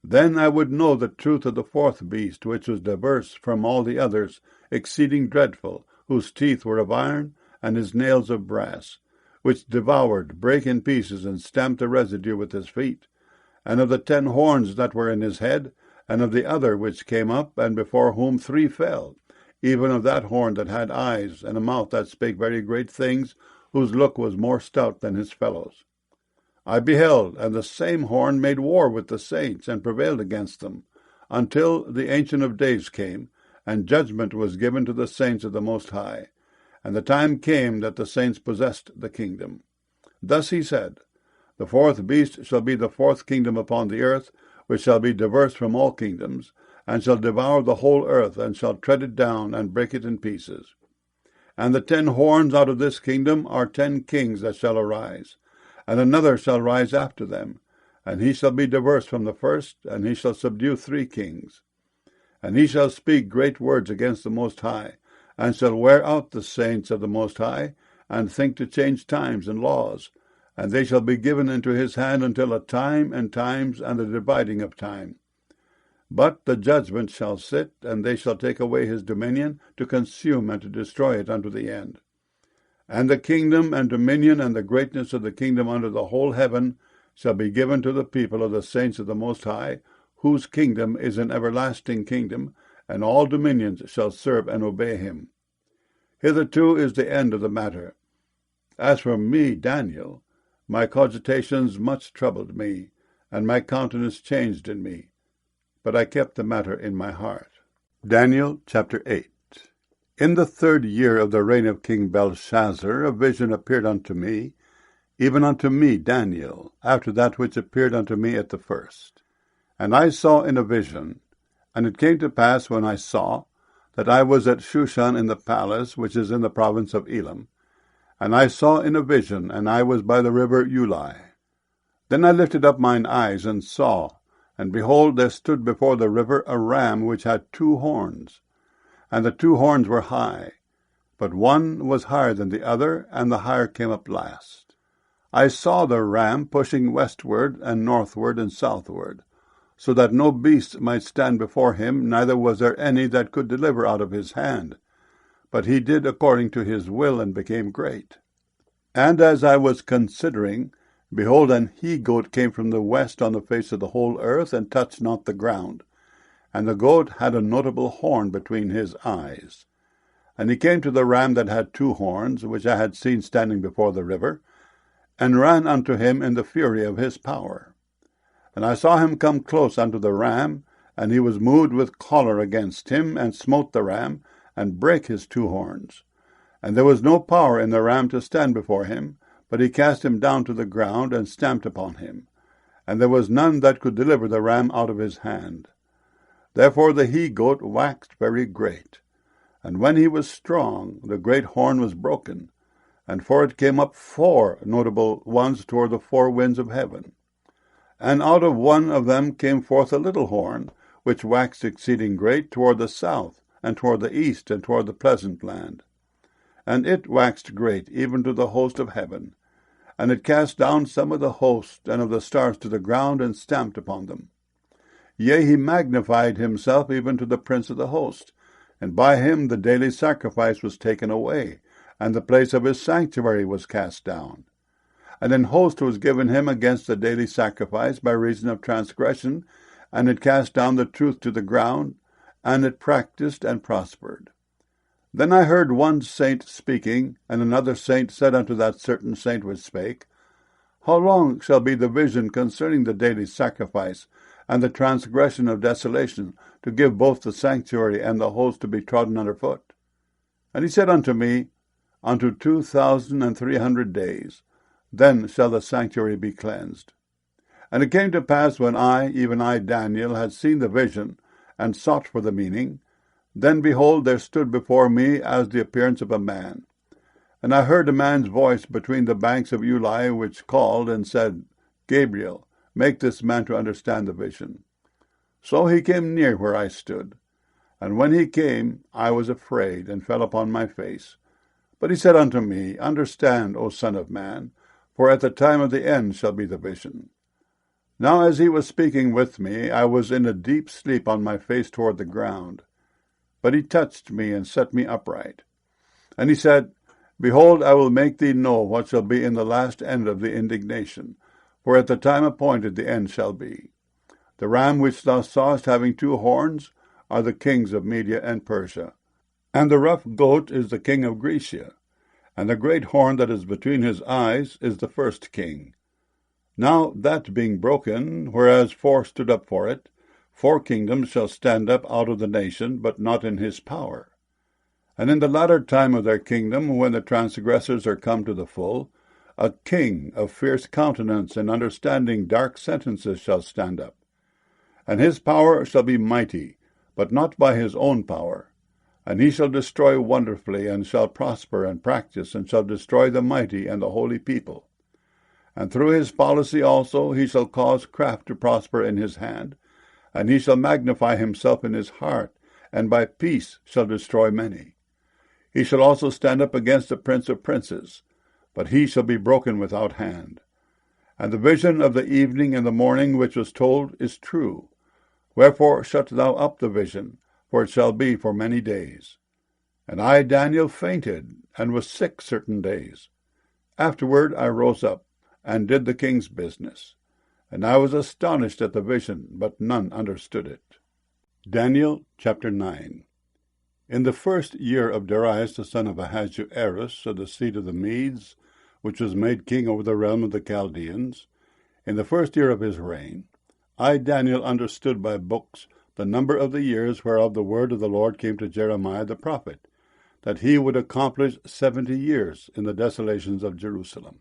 Then I would know the truth of the 4th beast, which was diverse from all the others, exceeding dreadful, whose teeth were of iron, and his nails of brass, which devoured, brake in pieces, and stamped the residue with his feet, and of the 10 horns that were in his head, and of the other which came up, and before whom 3 fell, even of that horn that had eyes, and a mouth that spake very great things, whose look was more stout than his fellows. I beheld, and the same horn made war with the saints, and prevailed against them, until the Ancient of Days came, and judgment was given to the saints of the Most High. And the time came that the saints possessed the kingdom. Thus he said, The 4th beast shall be the 4th kingdom upon the earth, which shall be diverse from all kingdoms, and shall devour the whole earth, and shall tread it down, and break it in pieces. And the 10 horns out of this kingdom are 10 kings that shall arise, and another shall rise after them, and he shall be diverse from the first, and he shall subdue 3 kings. And he shall speak great words against the Most High, and shall wear out the saints of the Most High, and think to change times and laws. And they shall be given into his hand until a time and times and the dividing of time. But the judgment shall sit, and they shall take away his dominion, to consume and to destroy it unto the end. And the kingdom and dominion and the greatness of the kingdom under the whole heaven shall be given to the people of the saints of the Most High, whose kingdom is an everlasting kingdom, and all dominions shall serve and obey him. Hitherto is the end of the matter. As for me, Daniel, my cogitations much troubled me, and my countenance changed in me. But I kept the matter in my heart. Daniel chapter 8. In the 3rd year of the reign of King Belshazzar, a vision appeared unto me, even unto me, Daniel, after that which appeared unto me at the first. And I saw in a vision, and it came to pass when I saw, that I was at Shushan in the palace, which is in the province of Elam. And I saw in a vision, and I was by the river Ulai. Then I lifted up mine eyes, and saw, and behold, there stood before the river a ram which had 2 horns. And the 2 horns were high, but one was higher than the other, and the higher came up last. I saw the ram pushing westward, and northward, and southward, so that no beast might stand before him, neither was there any that could deliver out of his hand. But he did according to his will, and became great. And as I was considering, behold, an he-goat came from the west on the face of the whole earth, and touched not the ground. And the goat had a notable horn between his eyes. And he came to the ram that had 2 horns, which I had seen standing before the river, and ran unto him in the fury of his power. And I saw him come close unto the ram, and he was moved with choler against him, and smote the ram, and brake his 2 horns. And there was no power in the ram to stand before him, but he cast him down to the ground, and stamped upon him. And there was none that could deliver the ram out of his hand. Therefore the he-goat waxed very great. And when he was strong, the great horn was broken, and for it came up 4 notable ones toward the 4 winds of heaven. And out of one of them came forth a little horn, which waxed exceeding great toward the south, and toward the east, and toward the pleasant land. And it waxed great, even to the host of heaven. And it cast down some of the host and of the stars to the ground, and stamped upon them. Yea, he magnified himself even to the prince of the host, and by him the daily sacrifice was taken away, and the place of his sanctuary was cast down. And an host was given him against the daily sacrifice by reason of transgression, and it cast down the truth to the ground, and it practiced and prospered. Then I heard one saint speaking, and another saint said unto that certain saint which spake, How long shall be the vision concerning the daily sacrifice, and the transgression of desolation, to give both the sanctuary and the host to be trodden under foot? And he said unto me, Unto 2,300 days, then shall the sanctuary be cleansed. And it came to pass, when I, even I, Daniel, had seen the vision, and sought for the meaning, then behold, there stood before me as the appearance of a man. And I heard a man's voice between the banks of Ulai, which called and said, Gabriel, make this man to understand the vision. So he came near where I stood. And when he came, I was afraid, and fell upon my face. But he said unto me, Understand, O son of man, for at the time of the end shall be the vision. Now as he was speaking with me, I was in a deep sleep on my face toward the ground. But he touched me, and set me upright. And he said, Behold, I will make thee know what shall be in the last end of the indignation, for at the time appointed the end shall be. The ram which thou sawest having 2 horns are the kings of Media and Persia, and the rough goat is the king of Grecia, and the great horn that is between his eyes is the first king. Now that being broken, whereas 4 stood up for it, 4 kingdoms shall stand up out of the nation, but not in his power. And in the latter time of their kingdom, when the transgressors are come to the full, a king of fierce countenance and understanding dark sentences shall stand up. And his power shall be mighty, but not by his own power. And he shall destroy wonderfully, and shall prosper and practice, and shall destroy the mighty and the holy people. And through his policy also he shall cause craft to prosper in his hand, and he shall magnify himself in his heart, and by peace shall destroy many. He shall also stand up against the prince of princes, but he shall be broken without hand. And the vision of the evening and the morning which was told is true. Wherefore shut thou up the vision, for it shall be for many days. And I, Daniel, fainted, and was sick certain days. Afterward I rose up, and did the king's business. And I was astonished at the vision, but none understood it. Daniel chapter 9. In the first year of Darius the son of Ahasuerus, of the seed of the Medes, which was made king over the realm of the Chaldeans, in the first year of his reign, I, Daniel, understood by books the number of the years whereof the word of the Lord came to Jeremiah the prophet, that he would accomplish 70 years in the desolations of Jerusalem.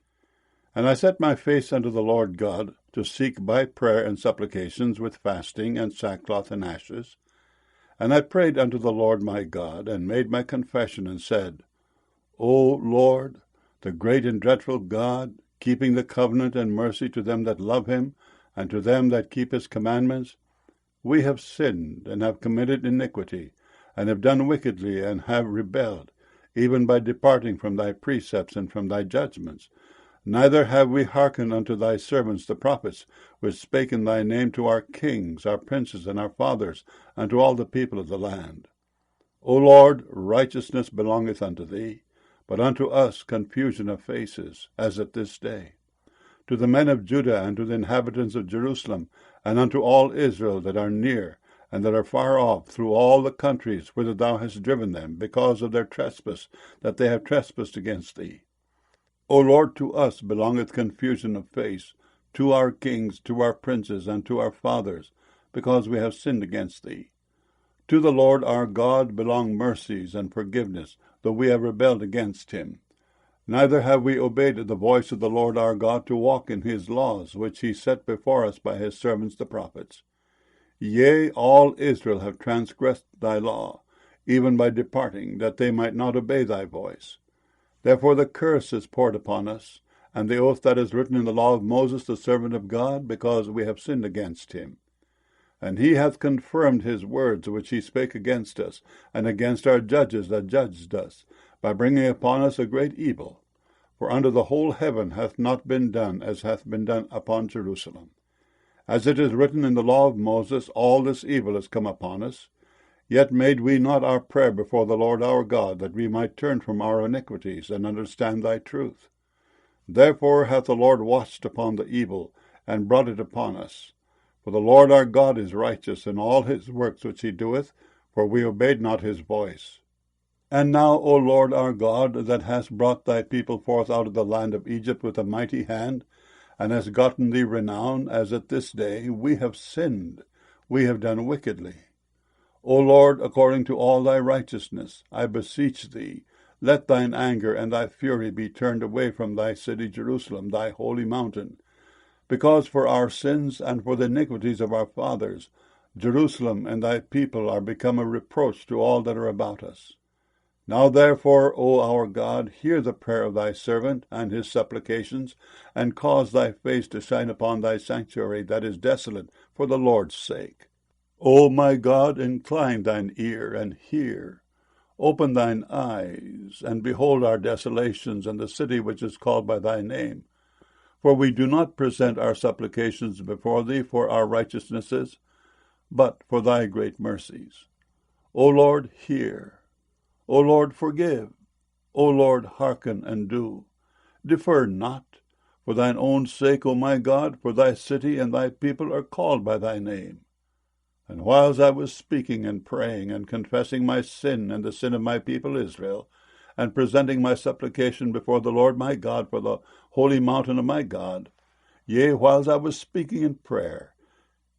And I set my face unto the Lord God, to seek by prayer and supplications with fasting and sackcloth and ashes. And I prayed unto the Lord my God, and made my confession, and said, O Lord, the great and dreadful God, keeping the covenant and mercy to them that love him, and to them that keep his commandments, we have sinned, and have committed iniquity, and have done wickedly, and have rebelled, even by departing from thy precepts and from thy judgments. Neither have we hearkened unto thy servants the prophets, which spake in thy name to our kings, our princes, and our fathers, and to all the people of the land. O Lord, righteousness belongeth unto thee, but unto us confusion of faces, as at this day. To the men of Judah, and to the inhabitants of Jerusalem, and unto all Israel that are near, and that are far off, through all the countries whither thou hast driven them, because of their trespass, that they have trespassed against thee. O Lord, to us belongeth confusion of face, to our kings, to our princes, and to our fathers, because we have sinned against thee. To the Lord our God belong mercies and forgiveness, though we have rebelled against him. Neither have we obeyed the voice of the Lord our God to walk in his laws, which he set before us by his servants the prophets. Yea, all Israel have transgressed thy law, even by departing, that they might not obey thy voice. Therefore the curse is poured upon us, and the oath that is written in the law of Moses the servant of God, because we have sinned against him. And he hath confirmed his words which he spake against us, and against our judges that judged us, by bringing upon us a great evil. For under the whole heaven hath not been done as hath been done upon Jerusalem. As it is written in the law of Moses, all this evil is come upon us. Yet made we not our prayer before the Lord our God, that we might turn from our iniquities, and understand thy truth. Therefore hath the Lord watched upon the evil, and brought it upon us. For the Lord our God is righteous in all his works which he doeth, for we obeyed not his voice. And now, O Lord our God, that hast brought thy people forth out of the land of Egypt with a mighty hand, and hast gotten thee renown, as at this day, we have sinned, we have done wickedly. O Lord, according to all thy righteousness, I beseech thee, let thine anger and thy fury be turned away from thy city Jerusalem, thy holy mountain. Because for our sins and for the iniquities of our fathers, Jerusalem and thy people are become a reproach to all that are about us. Now therefore, O our God, hear the prayer of thy servant and his supplications, and cause thy face to shine upon thy sanctuary that is desolate, for the Lord's sake. O my God, incline thine ear, and hear. Open thine eyes, and behold our desolations, and the city which is called by thy name. For we do not present our supplications before thee for our righteousnesses, but for thy great mercies. O Lord, hear. O Lord, forgive. O Lord, hearken and do. Defer not. For thine own sake, O my God, for thy city and thy people are called by thy name. And whiles I was speaking and praying and confessing my sin and the sin of my people Israel, and presenting my supplication before the Lord my God for the holy mountain of my God, yea, whiles I was speaking in prayer,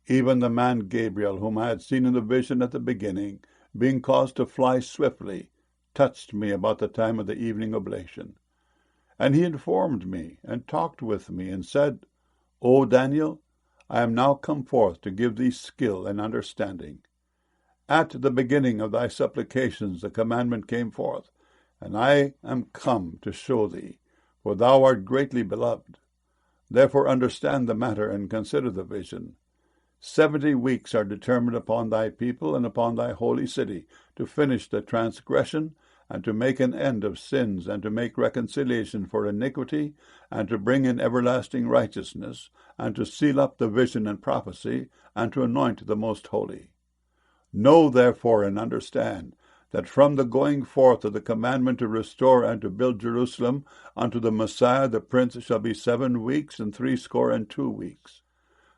even the man Gabriel, whom I had seen in the vision at the beginning, being caused to fly swiftly, touched me about the time of the evening oblation. And he informed me, and talked with me, and said, O Daniel, I am now come forth to give thee skill and understanding. At the beginning of thy supplications the commandment came forth, and I am come to show thee, for thou art greatly beloved. Therefore understand the matter, and consider the vision. 70 weeks are determined upon thy people and upon thy holy city, to finish the transgression, and to make an end of sins, and to make reconciliation for iniquity, and to bring in everlasting righteousness, and to seal up the vision and prophecy, and to anoint the most holy. Know therefore and understand that from the going forth of the commandment to restore and to build Jerusalem unto the Messiah the Prince shall be 7 weeks and 62 weeks.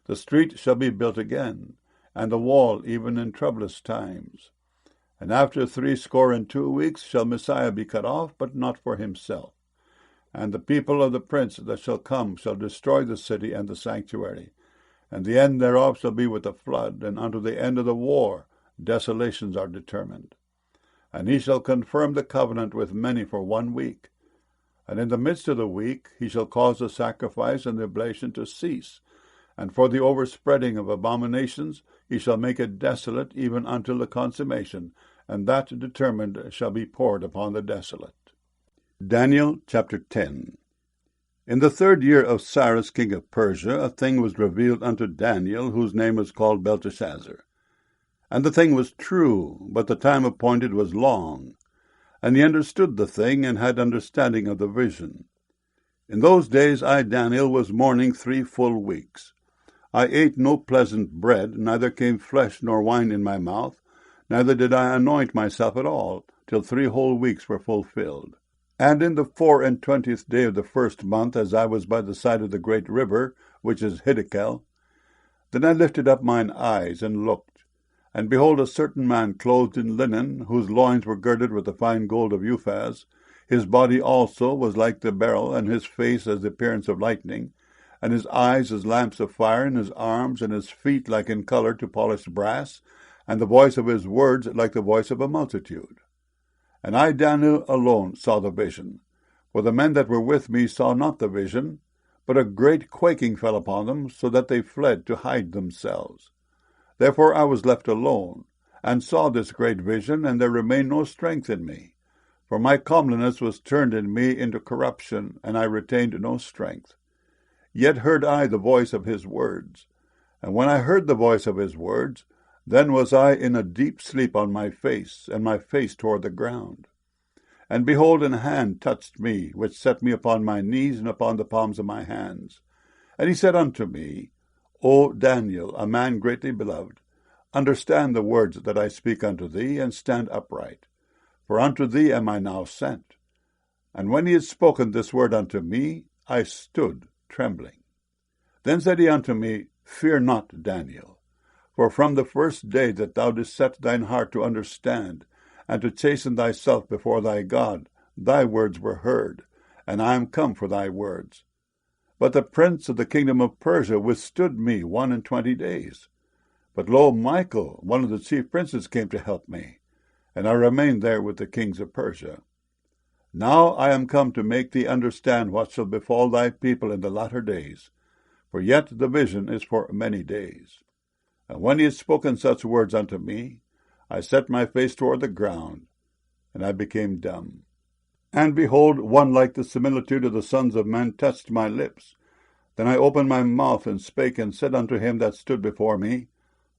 The street shall be built again, and the wall even in troublous times. And after 62 weeks shall Messiah be cut off, but not for himself. And the people of the prince that shall come shall destroy the city and the sanctuary. And the end thereof shall be with a flood, and unto the end of the war desolations are determined. And he shall confirm the covenant with many for 1 week. And in the midst of the week he shall cause the sacrifice and the oblation to cease. And for the overspreading of abominations he shall make it desolate even until the consummation, and that determined shall be poured upon the desolate. Daniel chapter 10. In the 3rd year of Cyrus king of Persia, a thing was revealed unto Daniel, whose name was called Belteshazzar. And the thing was true, but the time appointed was long. And he understood the thing, and had understanding of the vision. In those days I, Daniel, was mourning 3 full weeks. I ate no pleasant bread, neither came flesh nor wine in my mouth, neither did I anoint myself at all, till 3 whole weeks were fulfilled. And in the 24th day of the 1st month, as I was by the side of the great river, which is Hiddekel, then I lifted up mine eyes, and looked, and behold, a certain man clothed in linen, whose loins were girded with the fine gold of Uphaz. His body also was like the beryl, and his face as the appearance of lightning, and his eyes as lamps of fire, and his arms and his feet like in colour to polished brass, and the voice of his words like the voice of a multitude. And I, Daniel, alone saw the vision, for the men that were with me saw not the vision, but a great quaking fell upon them, so that they fled to hide themselves. Therefore I was left alone, and saw this great vision, and there remained no strength in me. For my comeliness was turned in me into corruption, and I retained no strength. Yet heard I the voice of his words. And when I heard the voice of his words, then was I in a deep sleep on my face, and my face toward the ground. And behold, an hand touched me, which set me upon my knees and upon the palms of my hands. And he said unto me, O Daniel, a man greatly beloved, understand the words that I speak unto thee, and stand upright. For unto thee am I now sent. And when he had spoken this word unto me, I stood trembling. Then said he unto me, Fear not, Daniel, for from the first day that thou didst set thine heart to understand, and to chasten thyself before thy God, thy words were heard, and I am come for thy words. But the prince of the kingdom of Persia withstood me 21 days. But lo, Michael, one of the chief princes, came to help me, and I remained there with the kings of Persia. Now I am come to make thee understand what shall befall thy people in the latter days, for yet the vision is for many days. And when he had spoken such words unto me, I set my face toward the ground, and I became dumb. And behold, one like the similitude of the sons of men touched my lips. Then I opened my mouth and spake, and said unto him that stood before me,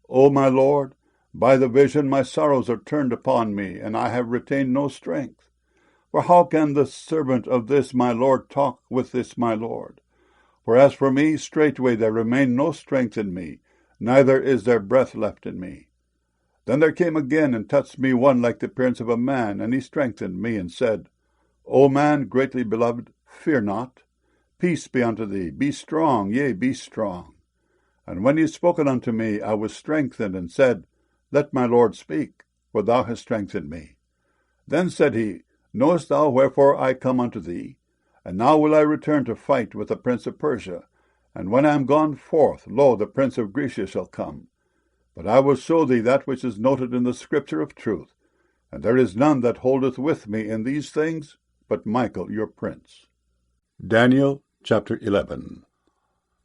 O my Lord, by the vision my sorrows are turned upon me, and I have retained no strength. For how can the servant of this my Lord talk with this my Lord? For as for me, straightway there remained no strength in me, neither is there breath left in me. Then there came again and touched me one like the appearance of a man, and he strengthened me, and said, O man greatly beloved, fear not. Peace be unto thee. Be strong, yea, be strong. And when he had spoken unto me, I was strengthened, and said, Let my Lord speak, for thou hast strengthened me. Then said he, Knowest thou wherefore I come unto thee? And now will I return to fight with the prince of Persia. And when I am gone forth, lo, the prince of Grecia shall come. But I will show thee that which is noted in the scripture of truth. And there is none that holdeth with me in these things, but Michael your prince. Daniel chapter 11.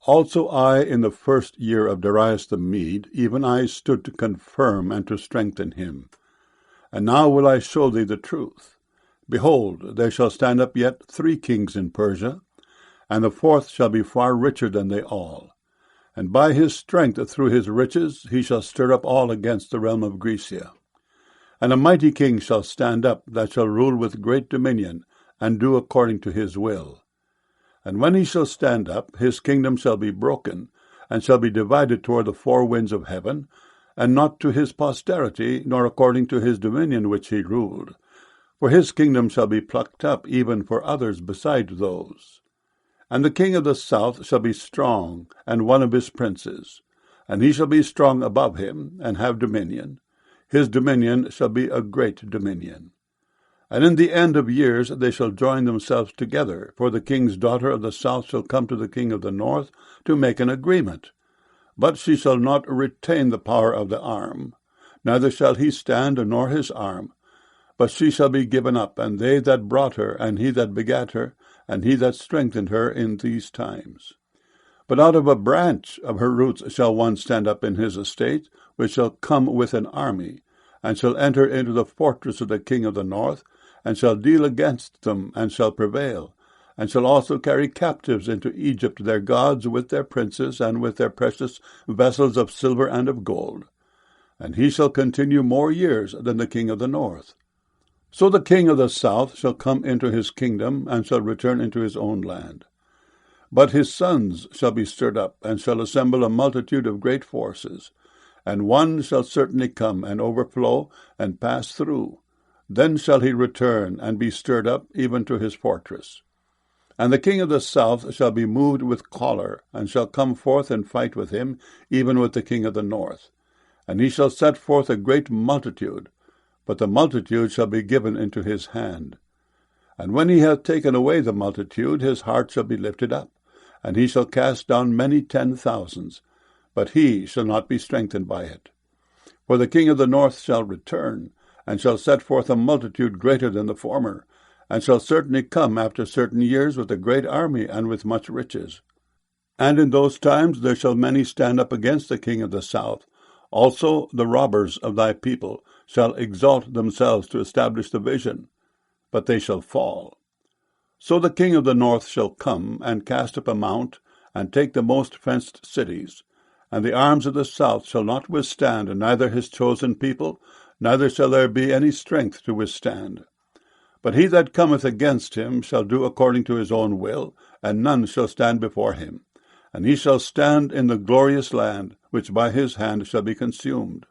Also I, in the 1st year of Darius the Mede, even I stood to confirm and to strengthen him. And now will I show thee the truth. Behold, there shall stand up yet 3 kings in Persia, and the 4th shall be far richer than they all. And by his strength through his riches he shall stir up all against the realm of Grecia. And a mighty king shall stand up, that shall rule with great dominion, and do according to his will. And when he shall stand up, his kingdom shall be broken, and shall be divided toward the four winds of heaven, and not to his posterity, nor according to his dominion which he ruled. For his kingdom shall be plucked up, even for others beside those. And the king of the south shall be strong, and one of his princes. And he shall be strong above him, and have dominion. His dominion shall be a great dominion. And in the end of years they shall join themselves together, for the king's daughter of the south shall come to the king of the north to make an agreement. But she shall not retain the power of the arm, neither shall he stand nor his arm. But she shall be given up, and they that brought her, and he that begat her, and he that strengthened her in these times. But out of a branch of her roots shall one stand up in his estate, which shall come with an army, and shall enter into the fortress of the king of the north, and shall deal against them, and shall prevail, and shall also carry captives into Egypt their gods with their princes, and with their precious vessels of silver and of gold. And he shall continue more years than the king of the north. So the king of the south shall come into his kingdom, and shall return into his own land. But his sons shall be stirred up, and shall assemble a multitude of great forces. And one shall certainly come, and overflow, and pass through. Then shall he return, and be stirred up, even to his fortress. And the king of the south shall be moved with choler, and shall come forth and fight with him, even with the king of the north. And he shall set forth a great multitude, but the multitude shall be given into his hand. And when he hath taken away the multitude, his heart shall be lifted up, and he shall cast down many 10,000s, but he shall not be strengthened by it. For the king of the north shall return, and shall set forth a multitude greater than the former, and shall certainly come after certain years with a great army and with much riches. And in those times there shall many stand up against the king of the south. Also the robbers of thy people shall exalt themselves to establish the vision, but they shall fall. So the king of the north shall come, and cast up a mount, and take the most fenced cities. And the arms of the south shall not withstand, neither his chosen people, neither shall there be any strength to withstand. But he that cometh against him shall do according to his own will, and none shall stand before him. And he shall stand in the glorious land, which by his hand shall be consumed.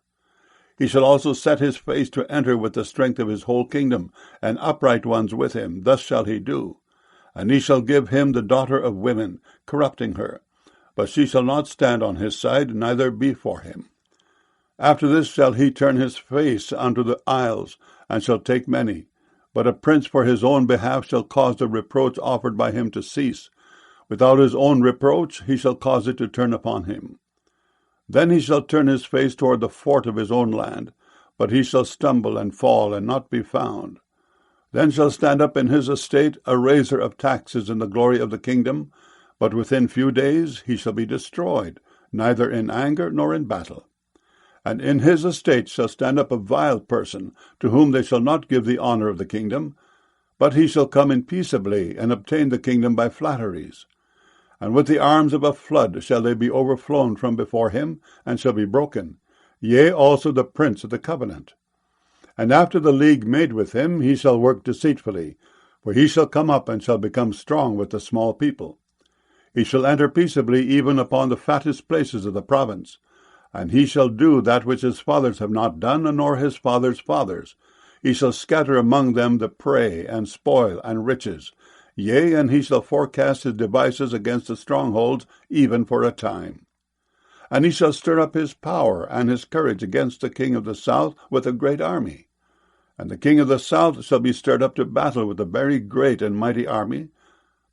He shall also set his face to enter with the strength of his whole kingdom, and upright ones with him. Thus shall he do. And he shall give him the daughter of women, corrupting her. But she shall not stand on his side, neither be for him. After this shall he turn his face unto the isles, and shall take many. But a prince for his own behalf shall cause the reproach offered by him to cease. Without his own reproach he shall cause it to turn upon him. Then he shall turn his face toward the fort of his own land, but he shall stumble and fall, and not be found. Then shall stand up in his estate a raiser of taxes in the glory of the kingdom, but within few days he shall be destroyed, neither in anger nor in battle. And in his estate shall stand up a vile person, to whom they shall not give the honor of the kingdom, but he shall come in peaceably, and obtain the kingdom by flatteries. And with the arms of a flood shall they be overflown from before him, and shall be broken, yea, also the prince of the covenant. And after the league made with him, he shall work deceitfully, for he shall come up, and shall become strong with the small people. He shall enter peaceably even upon the fattest places of the province, and he shall do that which his fathers have not done, nor his fathers' fathers. He shall scatter among them the prey, and spoil, and riches. Yea, and he shall forecast his devices against the strongholds, even for a time. And he shall stir up his power and his courage against the king of the south with a great army. And the king of the south shall be stirred up to battle with a very great and mighty army,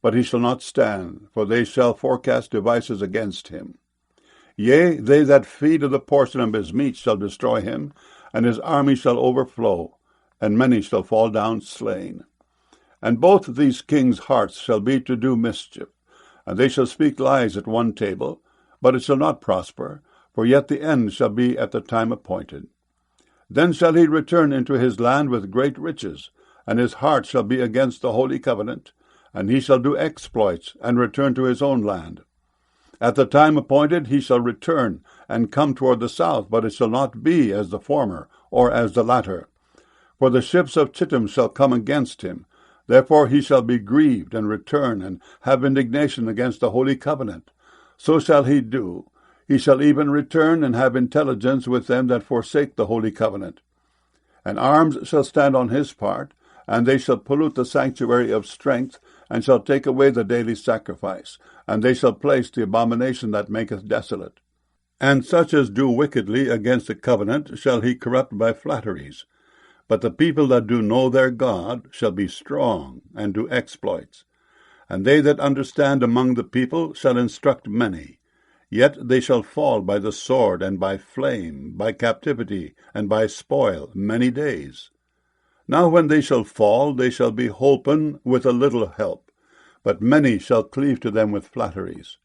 but he shall not stand, for they shall forecast devices against him. Yea, they that feed of the portion of his meat shall destroy him, and his army shall overflow, and many shall fall down slain. And both these kings' hearts shall be to do mischief, and they shall speak lies at one table, but it shall not prosper, for yet the end shall be at the time appointed. Then shall he return into his land with great riches, and his heart shall be against the holy covenant, and he shall do exploits, and return to his own land. At the time appointed he shall return, and come toward the south, but it shall not be as the former, or as the latter. For the ships of Chittim shall come against him. Therefore he shall be grieved, and return, and have indignation against the holy covenant. So shall he do. He shall even return, and have intelligence with them that forsake the holy covenant. And arms shall stand on his part, and they shall pollute the sanctuary of strength, and shall take away the daily sacrifice, and they shall place the abomination that maketh desolate. And such as do wickedly against the covenant shall he corrupt by flatteries. But the people that do know their God shall be strong, and do exploits. And they that understand among the people shall instruct many. Yet they shall fall by the sword, and by flame, by captivity, and by spoil, many days. Now when they shall fall, they shall be holpen with a little help, but many shall cleave to them with flatteries.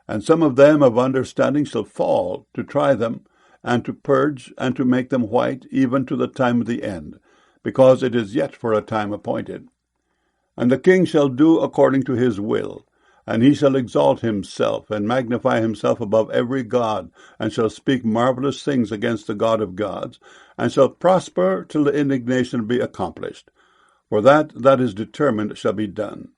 And some of them of understanding shall fall, to try them, and to purge, and to make them white, even to the time of the end, because it is yet for a time appointed. And the king shall do according to his will, and he shall exalt himself, and magnify himself above every god, and shall speak marvelous things against the God of gods, and shall prosper till the indignation be accomplished. For that is determined shall be done.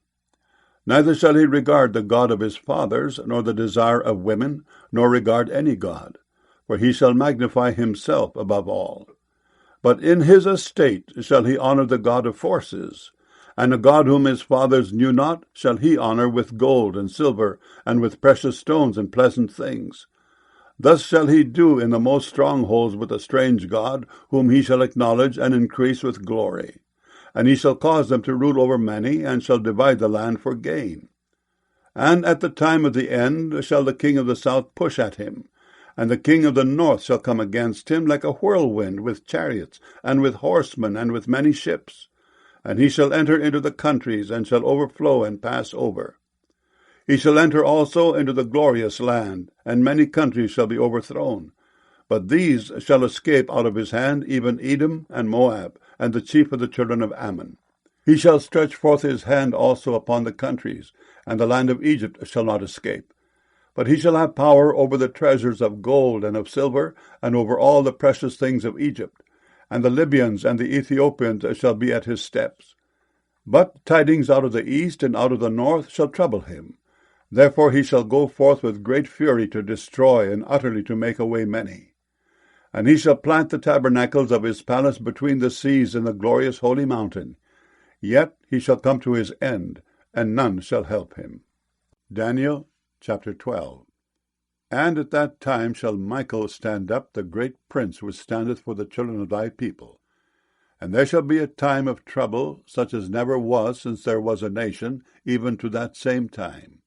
Neither shall he regard the God of his fathers, nor the desire of women, nor regard any god, for he shall magnify himself above all. But in his estate shall he honor the God of forces, and a God whom his fathers knew not shall he honor with gold and silver, and with precious stones and pleasant things. Thus shall he do in the most strongholds with a strange God, whom he shall acknowledge and increase with glory. And he shall cause them to rule over many, and shall divide the land for gain. And at the time of the end shall the king of the south push at him, and the king of the north shall come against him like a whirlwind, with chariots, and with horsemen, and with many ships. And he shall enter into the countries, and shall overflow and pass over. He shall enter also into the glorious land, and many countries shall be overthrown. But these shall escape out of his hand, even Edom and Moab, and the chief of the children of Ammon. He shall stretch forth his hand also upon the countries, and the land of Egypt shall not escape. But he shall have power over the treasures of gold and of silver, and over all the precious things of Egypt. And the Libyans and the Ethiopians shall be at his steps. But tidings out of the east and out of the north shall trouble him. Therefore he shall go forth with great fury to destroy, and utterly to make away many. And he shall plant the tabernacles of his palace between the seas in the glorious holy mountain. Yet he shall come to his end, and none shall help him. Daniel chapter 12. And at that time shall Michael stand up, the great prince which standeth for the children of thy people. And there shall be a time of trouble, such as never was since there was a nation, even to that same time.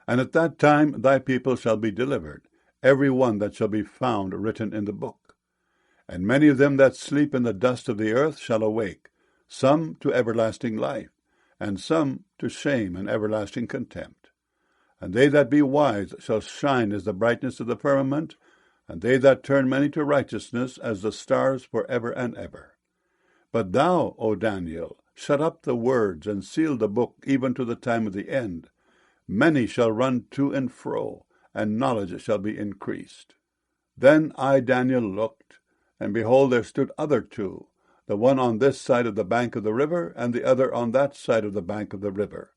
And at that time thy people shall be delivered, every one that shall be found written in the book. And many of them that sleep in the dust of the earth shall awake, some to everlasting life, and some to shame and everlasting contempt. And they that be wise shall shine as the brightness of the firmament, and they that turn many to righteousness as the stars for ever and ever. But thou, O Daniel, shut up the words, and seal the book even to the time of the end. Many shall run to and fro, and knowledge shall be increased. Then I, Daniel, looked, and behold, there stood other two, the one on this side of the bank of the river, and the other on that side of the bank of the river.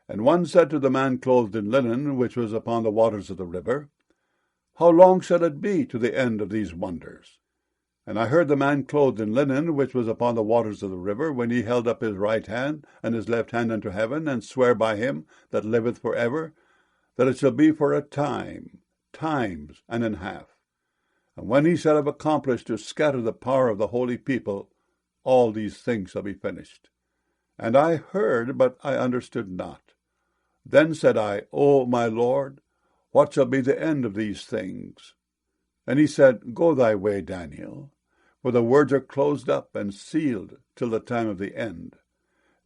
And one said to the man clothed in linen, which was upon the waters of the river, How long shall it be to the end of these wonders? And I heard the man clothed in linen, which was upon the waters of the river, when he held up his right hand and his left hand unto heaven, and swear by him that liveth for ever, that it shall be for a time, times and an half. And when he shall have accomplished to scatter the power of the holy people, all these things shall be finished. And I heard, but I understood not. Then said I, O my Lord, what shall be the end of these things? And he said, Go thy way, Daniel, for the words are closed up and sealed till the time of the end.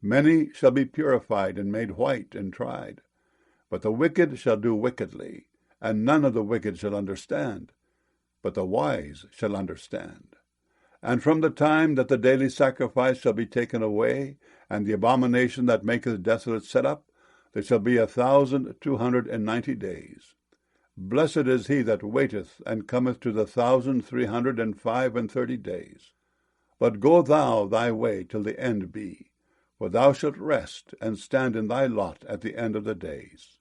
Many shall be purified and made white and tried. But the wicked shall do wickedly, and none of the wicked shall understand, but the wise shall understand. And from the time that the daily sacrifice shall be taken away, and the abomination that maketh desolate set up, there shall be 1,290 days. Blessed is he that waiteth, and cometh to the 1,335 days. But go thou thy way till the end be, for thou shalt rest, and stand in thy lot at the end of the days.